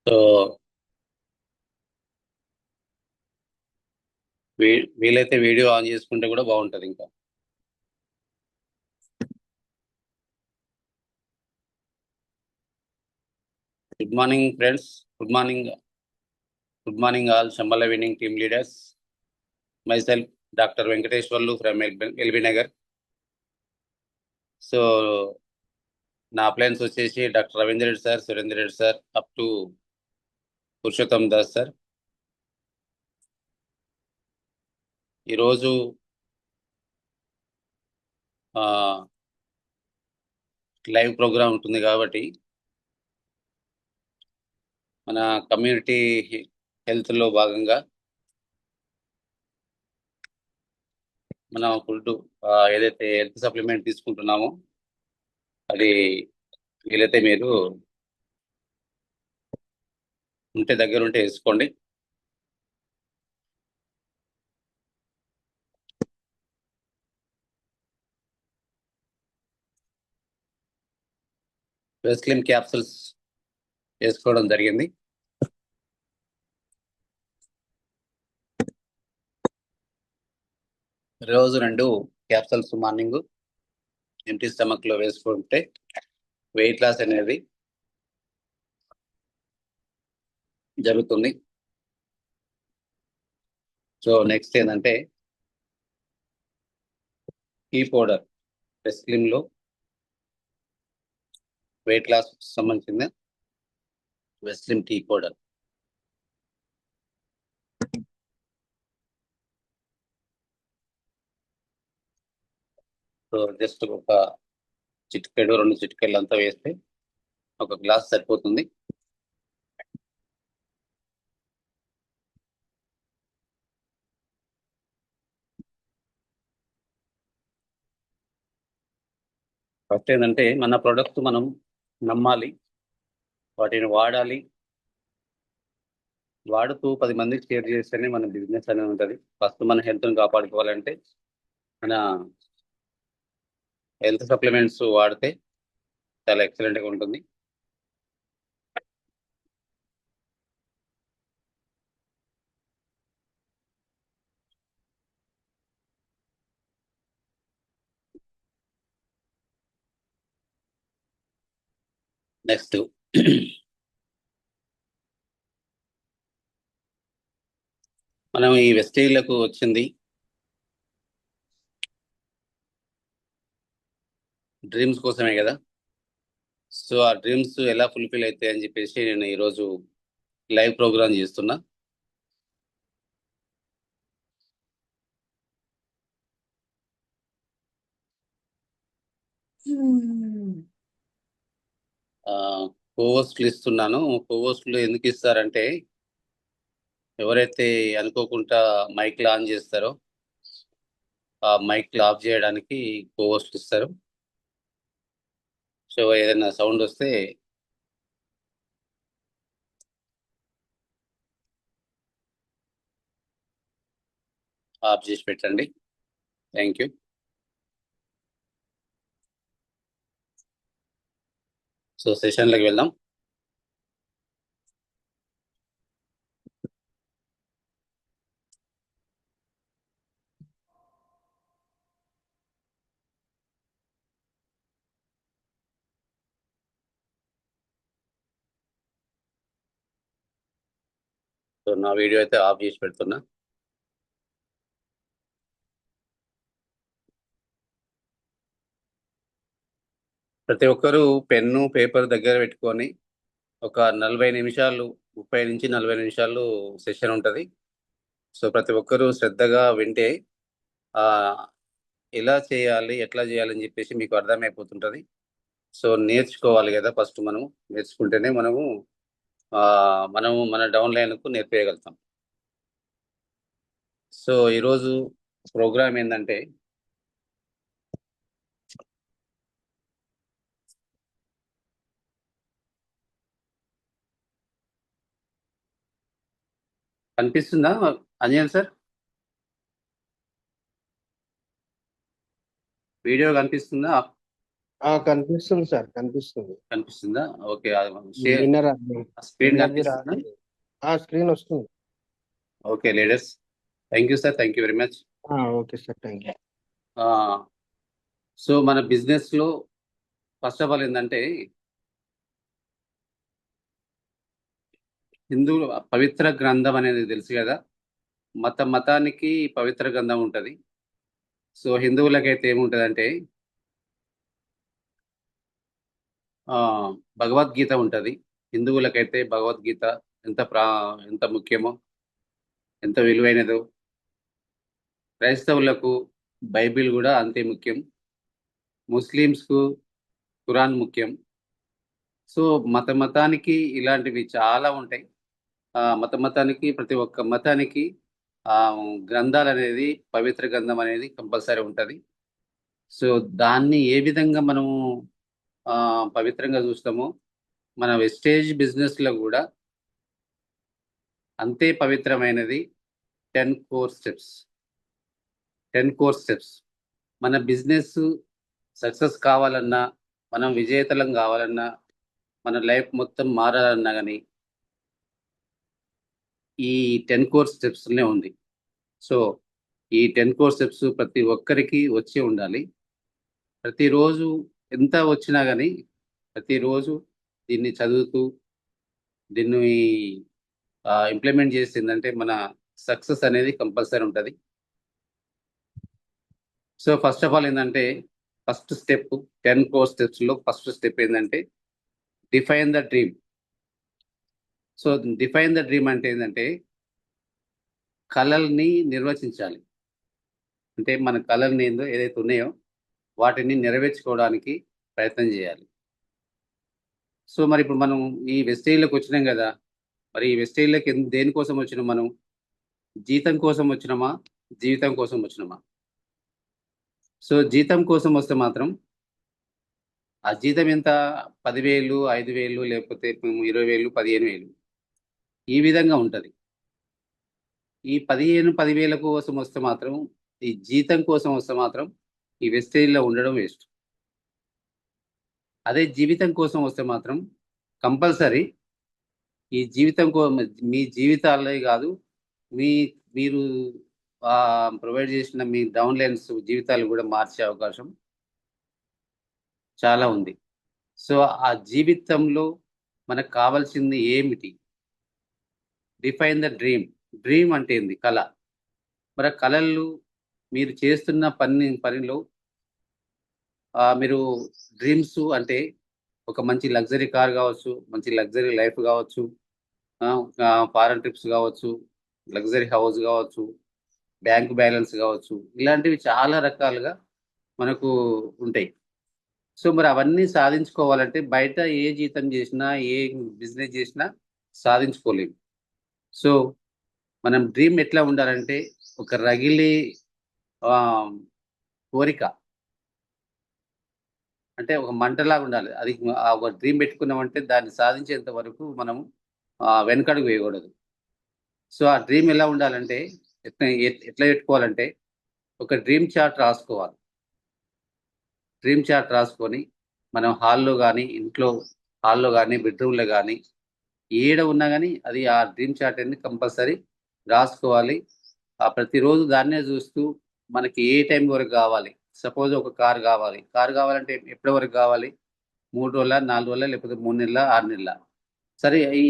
So వీలైతే video on చేసుకుంటే కూడా బాగుంటది ఇంకా. Good morning friends. Good morning. Good morning all Shambhala winning team leaders. myself doctor Venkateswarlu from LB Nagar. So నా plans వచ్చేసి doctor Ravindra Reddy sir, Surender Reddy sir, up to Purushottam Das sir. ఈరోజు live programme ఉంటుంది కాబట్టి మన కమ్యూనిటీ హెల్త్లో భాగంగా మన ఫుడ్ ఏదైతే హెల్త్ సప్లిమెంట్ తీసుకుంటున్నామో అది వీలైతే మీరు ఉంటే దగ్గర ఉంటే వేసుకోండి. వెస్లిన్ క్యాప్సూల్స్ వేసుకోవడం జరిగింది. రోజు 2 క్యాప్సూల్స్ మార్నింగ్ ఎంటీ స్టమక్ లో వేసుకుంటే వెయిట్ లాస్ అనేది జరుగుతుంది. సో నెక్స్ట్ ఏంటంటే టీ పౌడర్, వెస్లిన్ లో వెయిట్ లాస్ సంబంధించిన వెస్లిన్ టీ పౌడర్. సో జస్ట్ ఒక చిటికెడు 2 చిటికెళ్ళు అంతా వేస్తే ఒక గ్లాస్ సరిపోతుంది. ఫస్ట్ ఏంటంటే మన ప్రొడక్ట్ మనం నమ్మాలి, వాటిని వాడాలి. వాడుతూ 10 మందికి షేర్ చేస్తేనే మన బిజినెస్ అనేది ఉంటుంది. ఫస్ట్ మన హెల్త్ని కాపాడుకోవాలంటే మన హెల్త్ సప్లిమెంట్స్ వాడితే చాలా ఎక్సలెంట్గా ఉంటుంది. నెక్స్ట్ మనం ఈ వెస్టేజ్లకు వచ్చింది డ్రీమ్స్ కోసమే కదా. సో ఆ డ్రీమ్స్ ఎలా ఫుల్ఫిల్ అవుతాయి అని చెప్పేసి నేను ఈరోజు లైవ్ ప్రోగ్రామ్ చేస్తున్నా. కోవోస్ట్లు ఇస్తున్నాను. కోవోస్ట్లు ఎందుకు ఇస్తారంటే ఎవరైతే అనుకోకుండా మైక్లు ఆన్ చేస్తారో ఆ మైక్లు ఆఫ్ చేయడానికి కోవోస్ట్లు ఇస్తారు. సో ఏదైనా సౌండ్ వస్తే ఆఫ్ చేసి పెట్టండి. Thank you. సో సెషన్లోకి వెళ్దాం. సో నా వీడియో అయితే ఆఫ్ చేసి పెడుతున్నా. ప్రతి ఒక్కరూ పెన్ను పేపర్ దగ్గర పెట్టుకొని ఒక 40 నిమిషాలు, 30 నుంచి 40 నిమిషాలు సెషన్ ఉంటుంది. సో ప్రతి ఒక్కరూ శ్రద్ధగా వింటే ఎలా చేయాలి, ఎట్లా చేయాలని చెప్పేసి మీకు అర్థమైపోతుంటుంది. సో నేర్చుకోవాలి కదా ఫస్ట్. మనం నేర్చుకుంటేనే మనము మన డౌన్ లైన్కు నేర్పేయగలుగుతాం. సో ఈరోజు ప్రోగ్రామ్ ఏంటంటే కనిపిస్తుందా అంజన్ సార్? వీడియో కనిపిస్తుందా? కనిపిస్తుంది సార్, కనిపిస్తుంది. కనిపిస్తుందా? ఓకే. షేర్ విన్నర్ స్క్రీన్ విన్నర్ది కనిపిస్తుందా? రాలేదు. స్క్రీన్ వస్తుంది. Okay leaders, thank you sir, thank you very much. Okay sir, thank you. So మన బిజినెస్లో ఫస్ట్ ఆఫ్ ఆల్ ఏంటంటే, హిందూ పవిత్ర గ్రంథం అనేది తెలుసు కదా. మతానికి పవిత్ర గ్రంథం ఉంటుంది. సో హిందువులకైతే ఏముంటుందంటే భగవద్గీత ఉంటుంది. హిందువులకైతే భగవద్గీత ఎంత ఎంత ముఖ్యమో, ఎంత విలువైనదో, క్రైస్తవులకు బైబిల్ కూడా అంతే ముఖ్యం. ముస్లిమ్స్కు ఖురాన్ ముఖ్యం. సో మతానికి ఇలాంటివి చాలా ఉంటాయి. మతానికి ప్రతి ఒక్క మతానికి గ్రంథాలు అనేది, పవిత్ర గ్రంథం అనేది కంపల్సరీ ఉంటుంది. సో దాన్ని ఏ విధంగా మనము పవిత్రంగా చూస్తామో, మన వెస్టేజ్ బిజినెస్లో కూడా అంతే పవిత్రమైనది 10 కోర్ స్టెప్స్. 10 core steps. మన బిజినెస్ సక్సెస్ కావాలన్నా, మనం విజేతలం కావాలన్నా, మన లైఫ్ మొత్తం మారాలన్నా కానీ ఈ 10 కోర్ స్టెప్స్నే ఉంది. సో ఈ 10 కోర్ స్టెప్స్ ప్రతి ఒక్కరికి వచ్చి ఉండాలి. ప్రతిరోజు ఎంత వచ్చినా కానీ ప్రతిరోజు దీన్ని చదువుతూ దీన్ని ఇంప్లిమెంట్ చేసిందంటే మన సక్సెస్ అనేది కంపల్సరీ ఉంటుంది. సో ఫస్ట్ ఆఫ్ ఆల్ ఏంటంటే, ఫస్ట్ స్టెప్ 10 కోర్ స్టెప్స్లో ఫస్ట్ స్టెప్ ఏంటంటే define the dream. So define the dream అంటే ఏంటంటే కళల్ని నిర్వచించాలి. అంటే మన కళల్ని ఏదైతే ఉన్నాయో వాటిని నెరవేర్చుకోవడానికి ప్రయత్నం చేయాలి. సో మరి ఇప్పుడు మనం ఈ వెస్టేజ్లోకి వచ్చినాం కదా. మరి ఈ వెస్టేజ్లోకి దేనికోసం వచ్చినాం మనం? జీతం కోసం వచ్చినామా, జీవితం కోసం వచ్చినామా? సో జీతం కోసం వస్తే మాత్రం ఆ జీతం ఎంత? 10,000, 5,000, లేకపోతే 20,000, 15,000 ఈ విధంగా ఉంటుంది. ఈ 10,000 కోసం వస్తే మాత్రం, ఈ జీతం కోసం వస్తే మాత్రం ఈ వెస్టేజ్లో ఉండడం వేస్ట్. అదే జీవితం కోసం వస్తే మాత్రం కంపల్సరీ ఈ జీవితం మీ జీవితాలే కాదు, మీరు ప్రొవైడ్ చేసిన మీ డౌన్లైన్స్ జీవితాలు కూడా మార్చే అవకాశం చాలా ఉంది. సో ఆ జీవితంలో మనకు కావాల్సింది ఏమిటి? Define the dream. డ్రీమ్ అంటే ఏంది? కళ. మరి కళలు మీరు చేస్తున్న పనిలో మీరు డ్రీమ్స్ అంటే ఒక మంచి లగ్జరీ కార్ కావచ్చు, మంచి లగ్జరీ లైఫ్ కావచ్చు, ఫారెన్ ట్రిప్స్ కావచ్చు, లగ్జరీ హౌస్ కావచ్చు, బ్యాంక్ బ్యాలెన్స్ కావచ్చు, ఇలాంటివి చాలా రకాలుగా మనకు ఉంటాయి. సో మరి అవన్నీ సాధించుకోవాలంటే బయట ఏ జీతం చేసినా, ఏ బిజినెస్ చేసినా సాధించుకోలేము. సో మనం డ్రీమ్ ఎట్లా ఉండాలంటే ఒక రగిలే కోరిక, అంటే ఒక మంటలాగా ఉండాలి. అది ఒక డ్రీమ్ పెట్టుకున్నామంటే దాన్ని సాధించేంత వరకు మనం వెనకడుగు వేయకూడదు. సో ఆ డ్రీమ్ ఎలా ఉండాలంటే ఎట్లా పెట్టుకోవాలంటే ఒక డ్రీమ్ చార్ట్ రాసుకోవాలి. డ్రీమ్ చార్ట్ రాసుకొని మనం హాల్లో కానీ, ఇంట్లో హాల్లో కానీ, బెడ్రూమ్లో కానీ, ఏడ ఉన్నా కానీ అది ఆ డ్రీమ్ చార్ట్ అనేది కంపల్సరీ రాసుకోవాలి. ప్రతిరోజు దాన్నే చూస్తూ మనకి ఏ టైం వరకు కావాలి. సపోజ్ ఒక కారు కావాలంటే ఎప్పటి వరకు కావాలి? 3 రోజుల, 4 రోజుల, లేకపోతే 3 నెలల, 6 నెలల? సరే, ఈ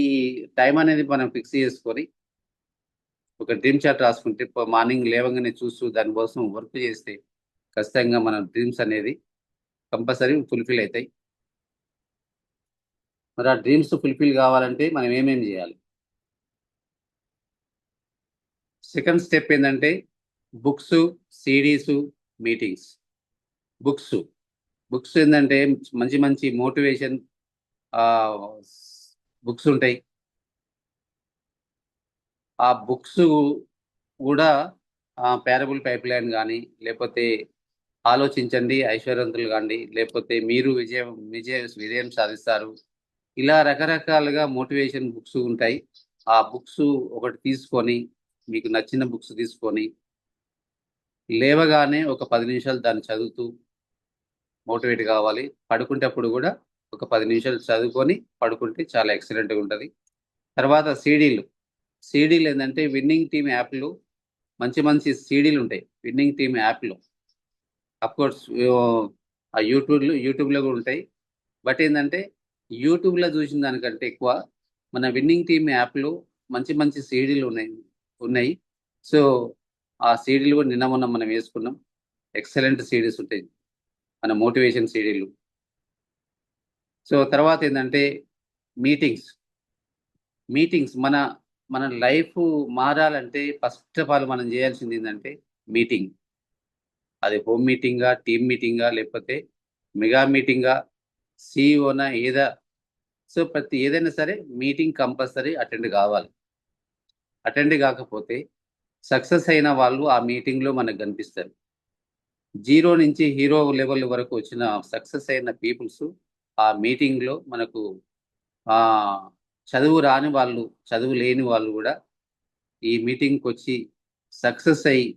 టైం అనేది మనం ఫిక్స్ చేసుకొని ఒక డ్రీమ్ చార్ట్ రాసుకుంటే మార్నింగ్ లేవగానే చూస్తూ దానికోసం వర్క్ చేస్తే ఖచ్చితంగా మన డ్రీమ్స్ అనేది కంపల్సరీ ఫుల్ఫిల్ అవుతాయి. మరి ఆ డ్రీమ్స్ ఫుల్ఫిల్ కావాలంటే మనం ఏమేమి చేయాలి? సెకండ్ స్టెప్ ఏంటంటే బుక్స్, సిడీస్, మీటింగ్స్. బుక్స్ ఏంటంటే మంచి మంచి మోటివేషన్ బుక్స్ ఉంటాయి. ఆ బుక్స్ కూడా ప్యారబుల్ పైప్ లైన్ కానీ, లేకపోతే ఆలోచించండి ఐశ్వర్యవంతులు కానీ, లేకపోతే మీరు విజయం సాధిస్తారు, ఇలా రకరకాలుగా మోటివేషన్ బుక్స్ ఉంటాయి. ఆ బుక్స్ ఒకటి తీసుకొని, మీకు నచ్చిన బుక్స్ తీసుకొని లేవగానే ఒక 10 నిమిషాలు దాన్ని చదువుతూ మోటివేట్ కావాలి. పడుకుంటప్పుడు కూడా ఒక 10 నిమిషాలు చదువుకొని పడుకుంటే చాలా ఎక్సలెంట్‌గా ఉంటది. తర్వాత సీడీలు ఏందంటే విన్నింగ్ టీమ్ యాప్‌లు మంచి మంచి సీడీలు ఉంటాయి. విన్నింగ్ టీమ్ యాప్‌లో. అఫ్‌కోర్స్ యూట్యూబ్‌లో కూడా ఉంటాయి. బట్ ఏందంటే యూట్యూబ్‌లో చూసిన దానికంటే ఎక్కువ మన విన్నింగ్ టీమ్ యాప్‌లో మంచి మంచి సీడీలు ఉన్నాయి. సో, ఆ సీడీలు కూడా నిన్న మొన్న మనం వేసుకున్నాం. ఎక్సలెంట్ సీడీస్ ఉంటాయి. మన మోటివేషన్ సీడీలు. సో, తర్వాత ఏందంటే మీటింగ్స్. మీటింగ్స్ మన లైఫ్ మారాలంటే ఫస్ట్ ఆఫ్ ఆల్ మనం చేయాల్సింది ఏందంటే మీటింగ్. అది హోమ్ మీటింగా, టీమ్ మీటింగా, లేకపోతే మెగా మీటింగా, సీఈఓనా సో, ఏదైనా సరే మీటింగ్ కంపల్సరీ అటెండ్ కావాలి. అటెండ్ కాకపోతే సక్సెస్ అయిన వాళ్ళు ఆ మీటింగ్‌లో మనకు కనిపిస్తారు. జీరో నుంచి హీరో లెవెల్ వరకు వచ్చిన సక్సెస్ అయిన పీపుల్స్ ఆ మీటింగ్‌లో మనకు ఆహ్, చదువు రాని వాళ్ళు, చదువు లేని వాళ్ళు గూడా ఈ మీటింగ్‌కొచ్చి సక్సెస్ అయ్యి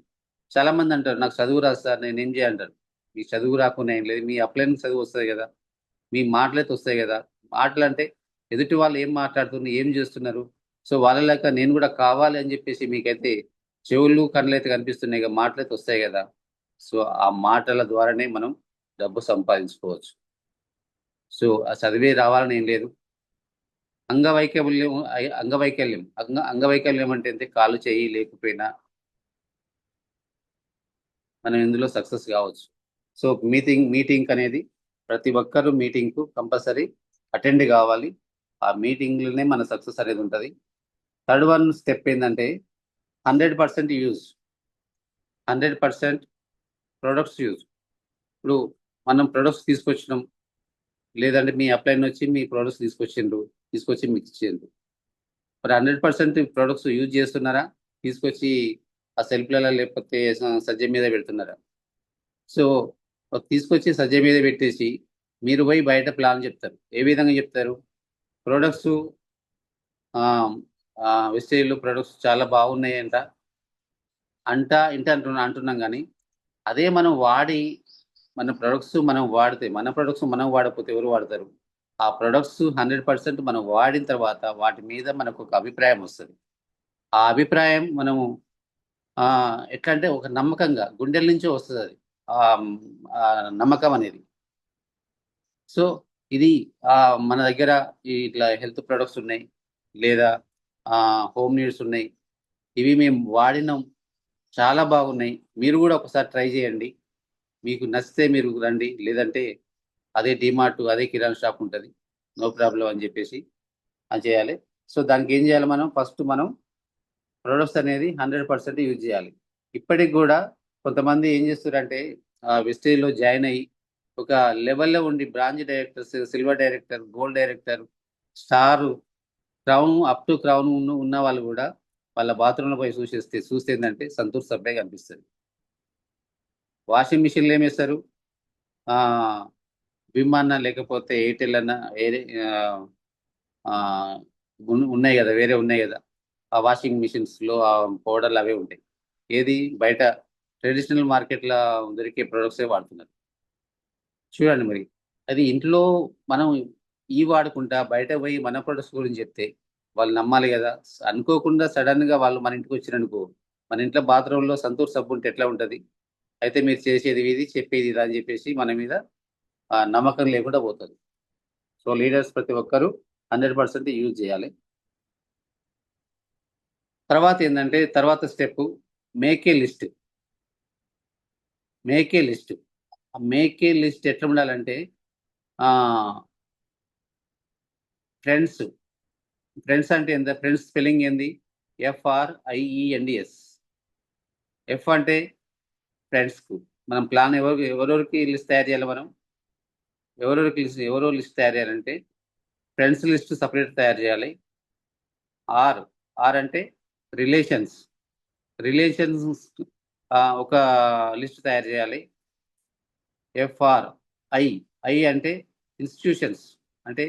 చాలామంది అంటారు, "నాకు చదువు రాదు సార్ నేనేం చేయాలి" అంటారు. మీకు చదువు రాకున్నా ఏం లేదు. మీ అప్లైన్‌కి చదువు వస్తది గదా! మీ మాటలైతే వస్తాయి గదా! మాటలంటే ఎదుటి వాళ్ళు ఏం మాట్లాడుతున్నారు, ఏం జేస్తున్నారు. సో, వాళ్ళ లెక్క నేను గూడా కావాలి అని జెప్పేసి మీకైతే చెవులు, కళ్ళైతే కనిపిస్తున్నాయి గదా! మాటలైతే వస్తాయి గదా! సో, ఆ మాటల ద్వారానే మనం డబ్బు సంపాదించుకోవచ్చు. సో, ఆ చదివే రావాలని ఏం లేదు. అంగవైకల్యం అంటే ఏంటి? కాలు, చెయ్యి లేకపోయినా మనం ఇందులో సక్సెస్ గావచ్చు. సో, మీటింగ్ అనేది ప్రతి ఒక్కరు మీటింగ్‌కు కంపల్సరీ అటెండ్ గావాలి. ఆ మీటింగ్‌లోనే మన సక్సెస్ అనేది ఉంటది. థర్డ్ వన్ స్టెప్ ఏందంటే 100% యూజ్. 100% products use. ఇప్పుడు మనం ప్రొడక్ట్స్ తీసుకొచ్చినాం. లేదంటే మీ అప్లైన్ వచ్చి మీ ప్రొడక్ట్స్ తీసుకొచ్చిండ్రు. తీసుకొచ్చి మీకిచ్చిండ్రు. మరి 100% ప్రొడక్ట్స్ యూజ్ చేస్తున్నారా? తీసుకొచ్చి ఆ షెల్ఫ్‌లలో లేకపోతే సజ్జ మీద పెడుతున్నారా? సో, తీసుకొచ్చి సజ్జ మీద పెట్టేసి మీరు పోయి బయట ప్లాన్ చెప్తారు. ఏ విధంగా చెప్తారు? ప్రొడక్ట్సు ఆహ్, వెస్టేజ్‌లో ప్రొడక్ట్స్ చాలా బాగున్నాయంట. అంటున్నాం గానీ, అదే మనం వాడి మన ప్రొడక్ట్స్ మనం వాడకపోతే ఎవరు వాడతారు? ఆ ప్రొడక్ట్స్ 100% మనం వాడిన తర్వాత వాటి మీద మనకొక అభిప్రాయం వస్తది. ఆ అభిప్రాయం మనము ఎట్లా అంటే ఒక నమ్మకంగా గుండెల నుంచే వస్తదది. ఆహ్, హ్మ్, నమ్మకం అనేది. సో, ఇది మన దగ్గర ఇట్లా హెల్త్ ప్రొడక్ట్స్ ఉన్నాయి. లేదా హోమ్ నీడ్స్ ఉన్నాయి. ఇవి మేము వాడినాం. చాలా బాగున్నాయి. మీరు గూడా ఒకసారి ట్రై చేయండి. మీకు నచ్చితే మీరు రండి. లేదంటే అదే డీమార్ట్, అదే కిరాణా షాప్ ఉంటది. నో ప్రాబ్లమ్ అని జెప్పేసి అది చేయాలి. సో, దానికేం జేయాలి మనం? ఫస్ట్ మనం ప్రొడక్ట్స్ అనేది 100% యూజ్ జేయాలి. ఇప్పటికి గూడా కొంతమంది ఏం జేస్తుర్రంటే వెస్టేజ్‌లో జాయిన్ అయ్యి ఒక లెవెల్‌లో ఉండి bronze directors, silver director, gold director, star, crown ఉన్న వాళ్ళు గూడా వాళ్ళ బాత్రూమ్‌లో పోయి చూస్తే ఏందంటే సంతూర్ సబ్బే కనిపిస్తది. వాషింగ్ మిషన్‌లో ఏమేస్తారు? ఆహ్, విమ్ అన్నా లేకపోతే ఎయిర్‌టెల్ అన్నా ఏదే ఆహ్, ఆహ్, ఉన్నాయి గదా! వేరే ఉన్నాయి గదా! ఆ వాషింగ్ మిషన్స్‌లో పౌడర్‌లు అవే ఉంటాయి. ఏది బయట ట్రెడిషనల్ మార్కెట్‌ల దొరికే ప్రొడక్ట్సే వాడుతున్నారు. చూడండి మరి. అది ఇంట్లో మనం వాడుకుంటా బయట పోయి మన ప్రొడక్ట్స్ గురించి చెప్తే వాళ్ళు నమ్మాలి గదా! అనుకోకుండా సడెన్‌గా వాళ్ళు మన ఇంటికొచ్చిరనుకో, మన ఇంట్లో బాత్రూమ్‌లో సంతూర్ సబ్బు ఉంటే ఎట్లా ఉంటది? అయితే మీరు చేసేది ఇది, చెప్పేది ఇది అని జెప్పేసి మన మీద నమ్మకం లేకుండా పోతది. సో, లీడర్స్ ప్రతి ఒక్కరు 100% యూజ్ జేయాలి. తర్వాత step make a list. Make a list. ఆ మేక్ ఏ లిస్ట్ ఎట్లుండాలంటే ఆహ్, ఫ్రెండ్స్, ఫ్రెండ్స్ అంటే ఎంత? ఫ్రెండ్స్ స్పెల్లింగ్ ఏంది? FRIENDS. ఎఫ్ అంటే ఫ్రెండ్స్‌కు. మనం ప్లాన్ ఎవరెవరికి లిస్ట్ తయారు చేయాలి మనం? ఎవరో లిస్ట్ తయారు చేయాలంటే ఫ్రెండ్స్ లిస్ట్ సెపరేట్ తయారు చేయాలి. ఆర్, ఆర్ అంటే రిలేషన్స్. రిలేషన్స్ ఒక లిస్ట్ తయారు చేయాలి. ఎఫ్ఆర్, ఐ, ఐ అంటే ఇన్‌స్టిట్యూషన్స్. అంటే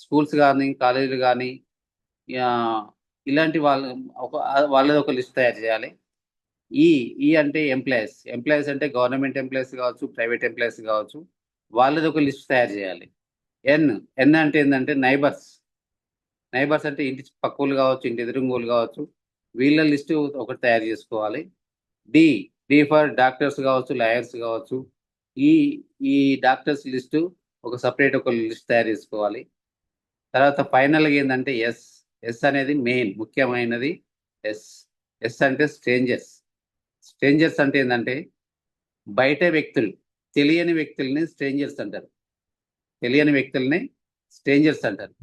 స్కూల్స్ గాని, కాలేజీలు గాని యాహ్! ఇలాంటి వాళ్ళది ఒక లిస్ట్ తయారు చేయాలి. ఈ, ఈ అంటే ఎంప్లాయీస్. ఎంప్లాయీస్ అంటే గవర్నమెంట్ ఎంప్లాయీస్ కావచ్చు, ప్రైవేట్ ఎంప్లాయీస్ కావచ్చు. వాళ్ళది ఒక లిస్ట్ తయారు చేయాలి. ఎన్ ఎన్ అంటే ఏంటంటే నైబర్స్. నైబర్స్ అంటే ఇంటి పక్కలు కావచ్చు, ఇంటి ఎదురుంగోలు కావచ్చు, వీళ్ళ లిస్టు ఒకటి తయారు చేసుకోవాలి. డి డి ఫర్ డాక్టర్స్ కావచ్చు, లాయర్స్ కావచ్చు. ఈ ఈ డాక్టర్స్ లిస్టు ఒక సపరేట్ ఒక లిస్ట్ తయారు చేసుకోవాలి. తర్వాత ఫైనల్గా ఏంటంటే ఎస్. ఎస్ అనేది మెయిన్ ముఖ్యమైనది. ఎస్. ఎస్ అంటే స్ట్రేంజర్స్. స్ట్రేంజర్స్ అంటే ఏంటంటే బయట వ్యక్తులు, తెలియని వ్యక్తుల్ని స్ట్రేంజర్స్ అంటారు. తెలియని వ్యక్తుల్ని స్ట్రేంజర్స్ అంటారు.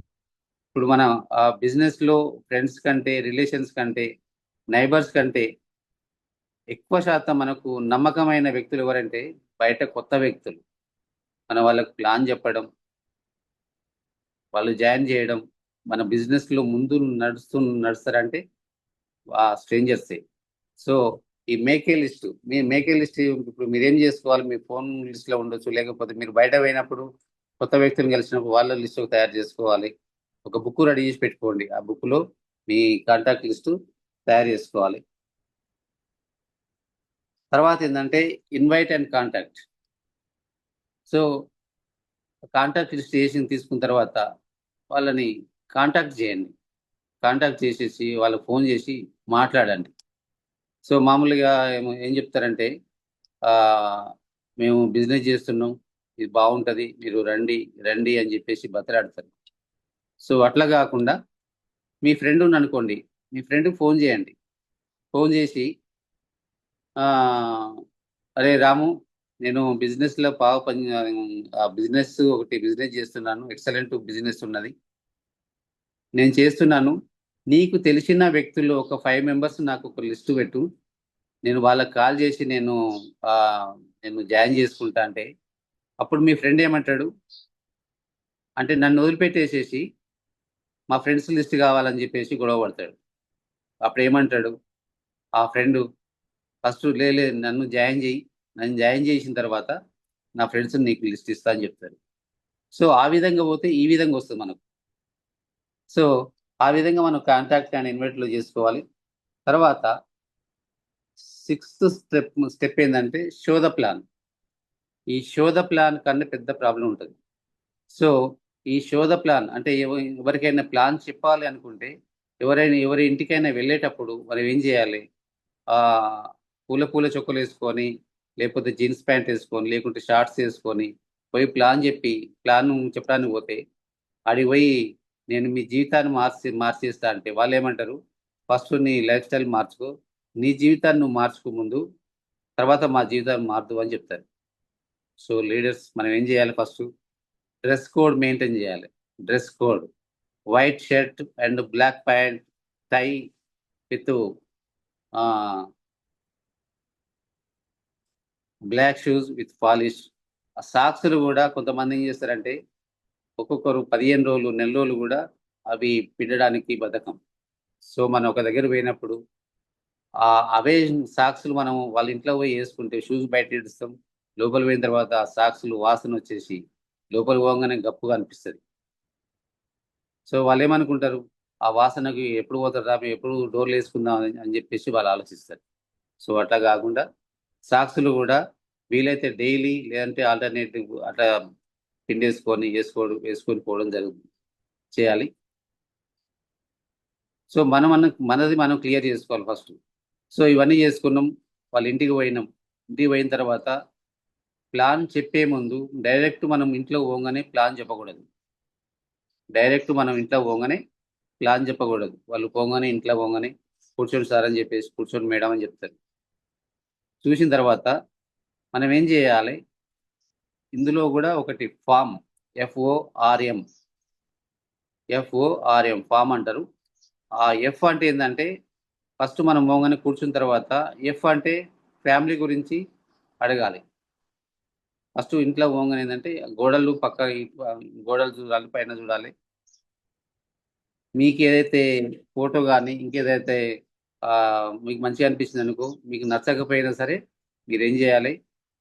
ఇప్పుడు మన బిజినెస్లో ఫ్రెండ్స్ కంటే, రిలేషన్స్ కంటే, నైబర్స్ కంటే ఎక్కువ శాతం మనకు నమ్మకమైన వ్యక్తులు ఎవరంటే బయట కొత్త వ్యక్తులు. మనం వాళ్ళకు ప్లాన్ చెప్పడం, వాళ్ళు జాయిన్ చేయడం, మన బిజినెస్లో ముందు నడుస్తారంటే ఆ స్ట్రేంజర్సే. సో ఈ మేకే లిస్ట్, మీ మేకే లిస్ట్ ఇప్పుడు మీరేం చేసుకోవాలి, మీ ఫోన్ లిస్ట్లో ఉండొచ్చు, లేకపోతే మీరు బయట పోయినప్పుడు కొత్త వ్యక్తులను కలిసినప్పుడు వాళ్ళ లిస్ట్ తయారు చేసుకోవాలి. ఒక బుక్ రెడీ చేసి పెట్టుకోండి. ఆ బుక్లో మీ కాంటాక్ట్ లిస్టు తయారు చేసుకోవాలి. తర్వాత ఏంటంటే invite and contact. So contact list తీసుకున్న తర్వాత వాళ్ళని కాంటాక్ట్ చేయండి. కాంటాక్ట్ చేసేసి వాళ్ళకి ఫోన్ చేసి మాట్లాడండి. సో మామూలుగా ఏం చెప్తారంటే ఆ, మేము బిజినెస్ చేస్తున్నాం, ఇది బాగుంటుంది, మీరు రండి రండి అని చెప్పేసి బతలాడతారు. సో అట్లా కాకుండా మీ ఫ్రెండ్ అనుకోండి, మీ ఫ్రెండ్కి ఫోన్ చేయండి. ఫోన్ చేసి ఆ, అరే రాము, నేను బిజినెస్లో బాగా బిజినెస్ ఒకటి బిజినెస్ చేస్తున్నాను, ఎక్సలెంట్ బిజినెస్ ఉన్నది, నేను చేస్తున్నాను. నీకు తెలిసిన వ్యక్తులు ఒక 5 మెంబర్స్ నాకు ఒక లిస్టు పెట్టు, నేను వాళ్ళకి కాల్ చేసి ఆ, నేను జాయిన్ చేసుకుంటా అంటే, అప్పుడు మీ ఫ్రెండ్ ఏమంటాడు అంటే నన్ను వదిలిపెట్టేసేసి మా ఫ్రెండ్స్ లిస్ట్ కావాలని చెప్పేసి గొడవ పడతాడు. అప్పుడు ఏమంటాడు ఆ ఫ్రెండ్, ఫస్ట్ లేదు నన్ను జాయిన్ చేయి, నన్ను జాయిన్ చేసిన తర్వాత నా ఫ్రెండ్స్ నీకు లిస్ట్ ఇస్తా అని చెప్తారు. సో ఆ విధంగా పోతే ఈ విధంగా వస్తుంది మనకు. సో ఆ విధంగా మనం కాంటాక్ట్ అండ్ ఇన్వైట్లో చేసుకోవాలి. తర్వాత 6th స్టెప్ ఏంటంటే షో ద ప్లాన్. ఈ షో ద ప్లాన్ కన్నా పెద్ద ప్రాబ్లం ఉంటుంది. సో ఈ షో ద ప్లాన్ అంటే ఎవరికైనా ప్లాన్ చెప్పాలి అనుకుంటే, ఎవరి ఇంటికైనా వెళ్ళేటప్పుడు మనం ఏం చేయాలి, ఆ పూల పూల చొక్కలు వేసుకొని, లేకపోతే జీన్స్ ప్యాంట్ వేసుకొని, లేకుంటే షార్ట్స్ వేసుకొని పోయి ప్లాన్ చెప్పడానికి పోతే, ఆడికి పోయి నేను మీ జీవితాన్ని మార్చేస్తా అంటే వాళ్ళు ఏమంటారు, ఫస్ట్ నీ లైఫ్ స్టైల్ మార్చుకో, నీ జీవితాన్ని నువ్వు మార్చుకో ముందు, తర్వాత మా జీవితాన్ని మార్దు అని చెప్తారు. సో లీడర్స్ మనం ఏం చేయాలి, ఫస్ట్ డ్రెస్ కోడ్ మెయింటైన్ చేయాలి. Dress code white shirt and black pant, tie with black shoes with polish. ఆ సాక్స్లు కూడా కొంతమంది ఏం చేస్తారంటే ఒక్కొక్కరు 15 రోజులు, నెల రోజులు కూడా అవి పిండడానికి బద్ధకం. సో మనం ఒక దగ్గర పోయినప్పుడు అవే సాక్స్లు మనం వాళ్ళ ఇంట్లో పోయి వేసుకుంటే షూస్ బయట ఇడుస్తాం, లోపల పోయిన తర్వాత ఆ సాక్స్లు వాసన వచ్చేసి లోపల పోగానే గప్పుగా అనిపిస్తుంది. సో వాళ్ళు ఏమనుకుంటారు, ఆ వాసనకి ఎప్పుడు పోతారు రా, మేము ఎప్పుడు డోర్లు వేసుకుందాం అని చెప్పేసి వాళ్ళు ఆలోచిస్తారు. సో అట్లా కాకుండా సాక్స్లు కూడా వీలైతే డైలీ, లేదంటే ఆల్టర్నేటివ్ అట్లా వేసుకొని పోవడం చేయాలి. సో మనది మనం క్లియర్ చేసుకోవాలి ఫస్ట్. సో ఇవన్నీ చేసుకున్నాం, వాళ్ళ ఇంటికి పోయినాం. ఇంటికి పోయిన తర్వాత ప్లాన్ చెప్పే ముందు డైరెక్ట్ మనం ఇంట్లో పోగానే ప్లాన్ చెప్పకూడదు. వాళ్ళు పోగానే ఇంట్లో పోగానే కూర్చొని సార్ అని చెప్పేసి, కూర్చొని మేడం అని చెప్తారు. చూసిన తర్వాత మనం ఏం చేయాలి, ఇందులో కూడా ఒకటి ఫామ్, FORM ఫామ్ అంటారు. ఆ ఎఫ్ అంటే ఏంటంటే ఫస్ట్ మనం మోగానే కూర్చున్న తర్వాత ఎఫ్ అంటే ఫ్యామిలీ గురించి అడగాలి. ఫస్ట్ ఇంట్లో పోగానే ఏంటంటే గోడలు గోడలు చూడాలి, పైన చూడాలి. మీకు ఏదైతే ఫోటో కానీ ఇంకేదైతే మీకు మంచిగా అనిపిస్తుంది అనుకో, మీకు నచ్చకపోయినా సరే మీరు ఏం చేయాలి,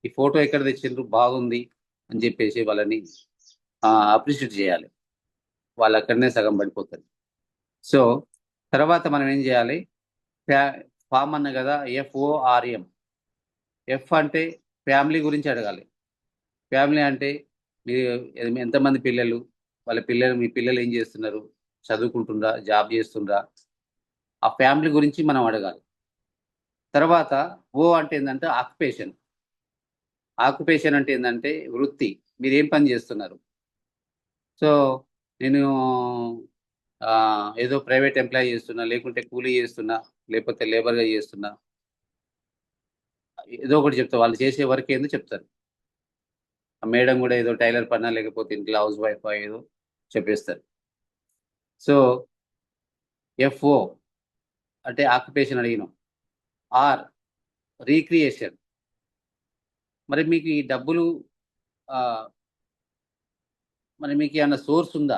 ఈ ఫోటో ఎక్కడ తెచ్చిండ్రు బాగుంది అని చెప్పేసి వాళ్ళని అప్రిషియేట్ చేయాలి. వాళ్ళు అక్కడనే సగం పడిపోతారు. సో తర్వాత మనం ఏం చేయాలి, ఫామ్ అన్న కదా, FORM. ఎఫ్ అంటే ఫ్యామిలీ గురించి అడగాలి. ఫ్యామిలీ అంటే మీరు ఎంతమంది పిల్లలు, వాళ్ళ పిల్లలు, మీ పిల్లలు ఏం చేస్తున్నారు, చదువుకుంటుండ్రా, జాబ్ చేస్తుండ్రా, ఆ ఫ్యామిలీ గురించి మనం అడగాలి. తర్వాత ఓ అంటే ఏంటంటే ఆక్యుపేషన్. ఆక్యుపేషన్ అంటే ఏంటంటే వృత్తి. మీరు ఏం పని చేస్తున్నారు? సో నేను ఏదో ప్రైవేట్ ఎంప్లాయీ చేస్తున్నా, లేకుంటే కూలీ చేస్తున్నా, లేకపోతే లేబర్గా చేస్తున్నా, ఏదో ఒకటి చెప్తా. వాళ్ళు చేసే వర్క్ ఏందో చెప్తారు. ఆ మేడం కూడా ఏదో టైలర్ పనా, లేకపోతే ఇంట్లో హౌస్ వైఫ్ ఏదో చెప్పేస్తారు. సో ఎఫ్ఓ అంటే ఆక్యుపేషన్ అడిగినాం. Or recreation. మరి మీకు ఈ డబ్బులు ఆ, మరి మీకు ఏమన్నా సోర్స్ ఉందా?